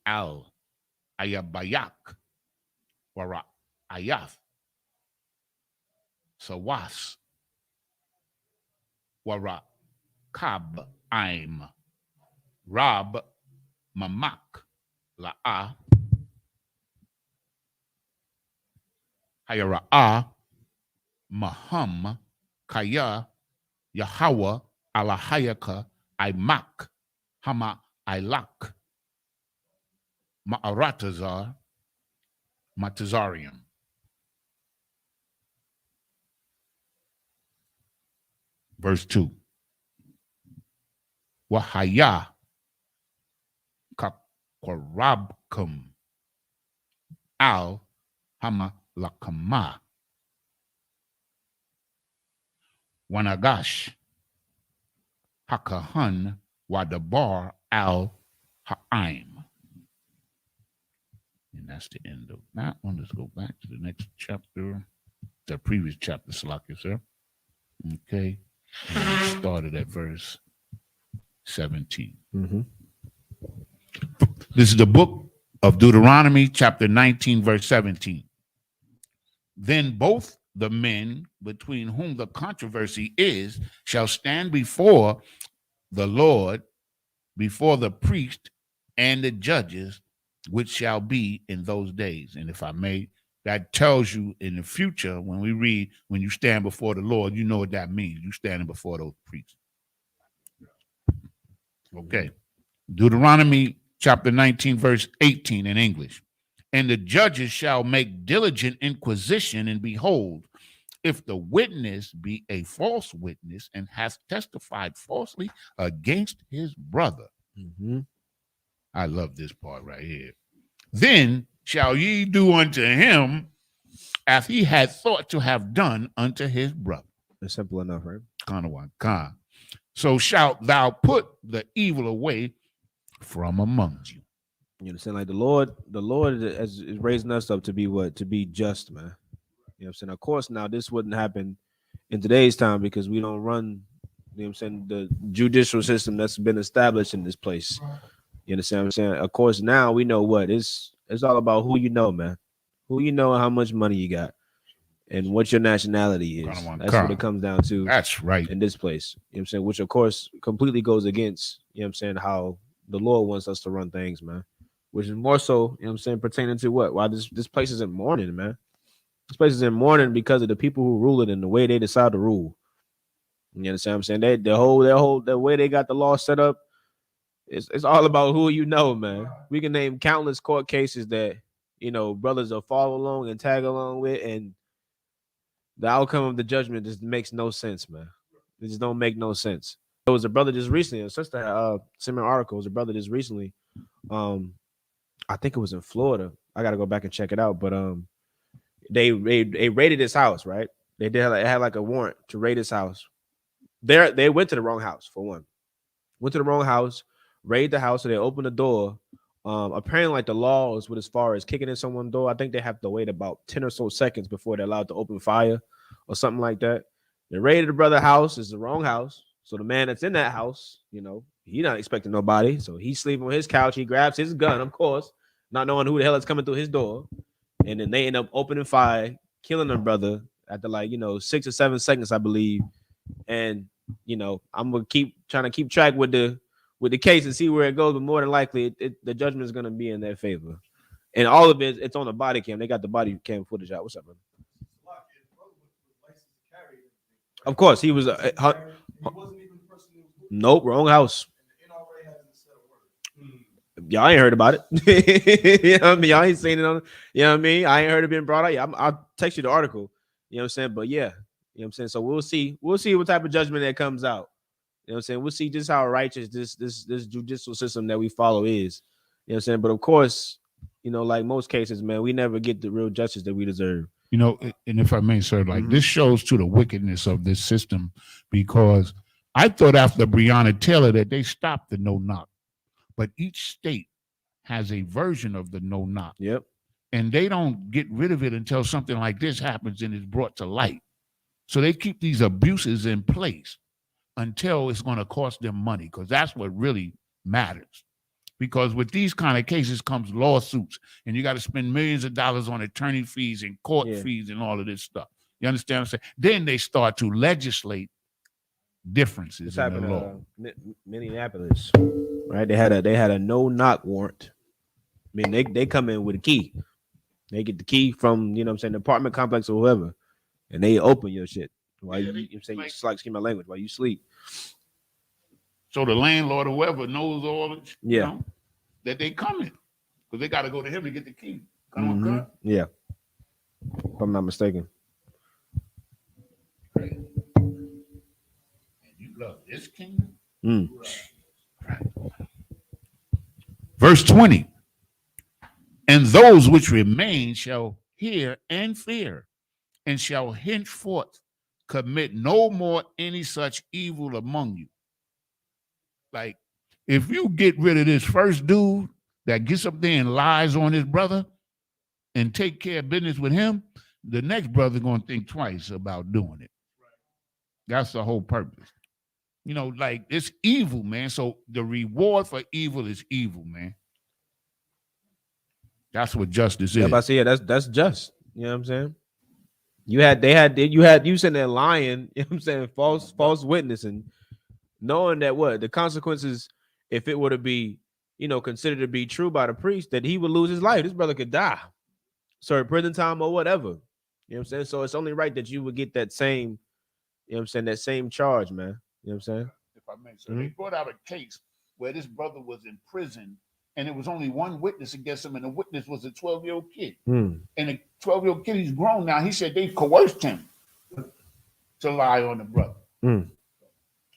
Al Ayabayak Wara Ayath Sawas Wara Kab Aim Rab Mamak La'a Hayara'a Maham Kaya Yahweh Alahayaka Imak Hama Ilak Ma'aratazar Matazarium. Verse 2. Wahaya Kakorabkum Al Hama Lakama Wanagash Hakahan Wadabar Al Ha'im. And that's the end of that one. Let's go back to the next chapter, the previous chapter, Salakia, sir. Okay. And we started at verse 17. Mm-hmm. This is the book of Deuteronomy, chapter 19, verse 17. Then both the men between whom the controversy is shall stand before the Lord, before the priest and the judges, which shall be in those days. And if I may, that tells you in the future, when we read, when you stand before the Lord, you know what that means. You standing before those priests. Okay. Deuteronomy chapter 19, verse 18 in English. And the judges shall make diligent inquisition, and behold, if the witness be a false witness and hath testified falsely against his brother. Mm-hmm. I love this part right here. Then shall ye do unto him as he had thought to have done unto his brother. It's simple enough, right? Kanawan. So shalt thou put the evil away from among you. You understand? Like the Lord is raising us up to be what? To be just, man. You know what I'm saying? Of course, now this wouldn't happen in today's time because we don't run, you know what I'm saying, the judicial system that's been established in this place. You understand what I'm saying? Of course, now we know what it's all about who you know, man. Who you know and how much money you got and what your nationality is. That's what it comes down to. That's right. In this place. You know what I'm saying? Which of course completely goes against, you know what I'm saying, how the Lord wants us to run things, man. Which is more so, you know what I'm saying, pertaining to what? Why this place is in mourning, man. This place is in mourning because of the people who rule it and the way they decide to rule. You understand what I'm saying? The way they got the law set up, it's all about who you know, man. We can name countless court cases that, you know, brothers will follow along and tag along with, and the outcome of the judgment just makes no sense, man. It just don't make no sense. There was a brother just recently, a sister similar article, was a brother just recently. I think it was in Florida. I gotta go back and check it out, but they raided his house, right? They had like a warrant to raid his house. They went to the wrong house for one. Went to the wrong house, raided the house, so they opened the door. Apparently, like the laws with as far as kicking in someone's door, I think they have to wait about 10 or so seconds before they're allowed to open fire or something like that. They raided the brother's house. It's the wrong house. So the man that's in that house, you know, he not expecting nobody. So he's sleeping on his couch. He grabs his gun, of course, not knowing who the hell is coming through his door. And then they end up opening fire, killing the brother after 6 or 7 seconds, I believe. And, you know, I'm going to trying to keep track with the case and see where it goes. But more than likely, the judgment is going to be in their favor. And all of it's on the body cam. They got the body cam footage out. What's up, brother? Of course, he was. Nope, wrong house. Y'all ain't heard about it. You know what I mean? Y'all ain't seen it on. You know what I mean? I ain't heard it being brought out. Yeah, I'll text you the article. You know what I'm saying? But yeah, you know what I'm saying. So we'll see. We'll see what type of judgment that comes out. You know what I'm saying? We'll see just how righteous this judicial system that we follow is. You know what I'm saying? But of course, you know, like most cases, man, we never get the real justice that we deserve. You know, and if I may, sir, this shows to the wickedness of this system, because I thought after Breonna Taylor that they stopped the no knock, but each state has a version of the no knock. Yep. And they don't get rid of it until something like this happens and is brought to light. So they keep these abuses in place until it's going to cost them money, because that's what really matters. Because with these kind of cases comes lawsuits, and you got to spend millions of dollars on attorney fees and court fees and all of this stuff. You understand what I'm saying? Then they start to legislate differences in the law. Minneapolis, right? They had a no knock warrant. I mean, they come in with a key. They get the key from, you know what I'm saying, the apartment complex or whoever, and they open your shit while you say, excuse my language, while you sleep. So the landlord or whoever knows all of you know, that they coming, because they got to go to him to get the key. Yeah, if I'm not mistaken. Right. And you love this kingdom? Right. Verse 20. And those which remain shall hear and fear, and shall henceforth commit no more any such evil among you. Like, if you get rid of this first dude that gets up there and lies on his brother and take care of business with him, the next brother gonna think twice about doing it. That's the whole purpose. You know, like it's evil, man. So the reward for evil is evil, man. That's what justice Yeah, is. but I say, yeah, that's just. You know what I'm saying? You sitting there lying, you know what I'm saying, false witness, and knowing that what the consequences, if it were to be, considered to be true by the priest, that he would lose his life. This brother could die, serve prison time or whatever. You know what I'm saying? So it's only right that you would get that same, that same charge, man. You know what I'm saying? If I may, so they brought out a case where this brother was in prison and it was only one witness against him, and the witness was a 12-year-old kid. And the 12-year-old kid, he's grown now. He said they coerced him to lie on the brother. And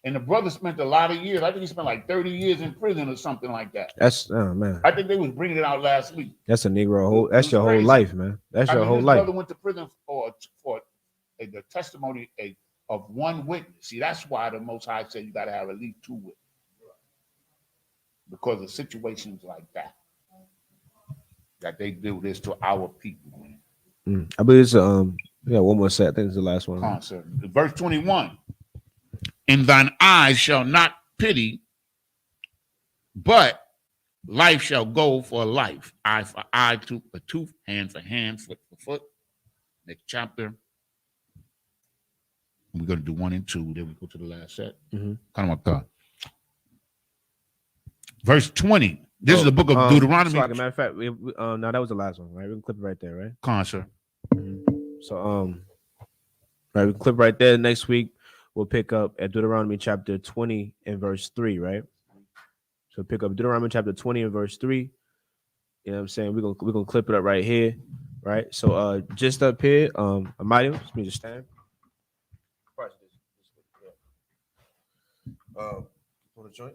the brother spent a lot of years. I think he spent like 30 years in prison or something like that. Oh man. I think they was bringing it out last week. That's a Negro that's your whole life, man. That's your whole this life. brother went to prison for the testimony of one witness. See, that's why the Most High said you got to have at least 2 witnesses. Because of situations like that they do this to our people, man. I believe it's one more set. I think it's the last one. Verse 21. And thine eyes shall not pity, but life shall go for life, eye for eye, tooth for tooth, hand for hand, foot for foot. Next chapter. We're going to do 1 and 2. Then we go to the last set. Verse 20. This is the book of Deuteronomy. So, like a matter of fact, no, that was the last one, right? We can clip it right there, right? Concert. So, right, we can clip right there. Next week, we'll pick up at Deuteronomy chapter 20 and verse 3, right? So pick up Deuteronomy chapter 20 and verse 3. You know what I'm saying? We're gonna clip it up right here, right? So just up here, Amadio, just me to stand. For the joint.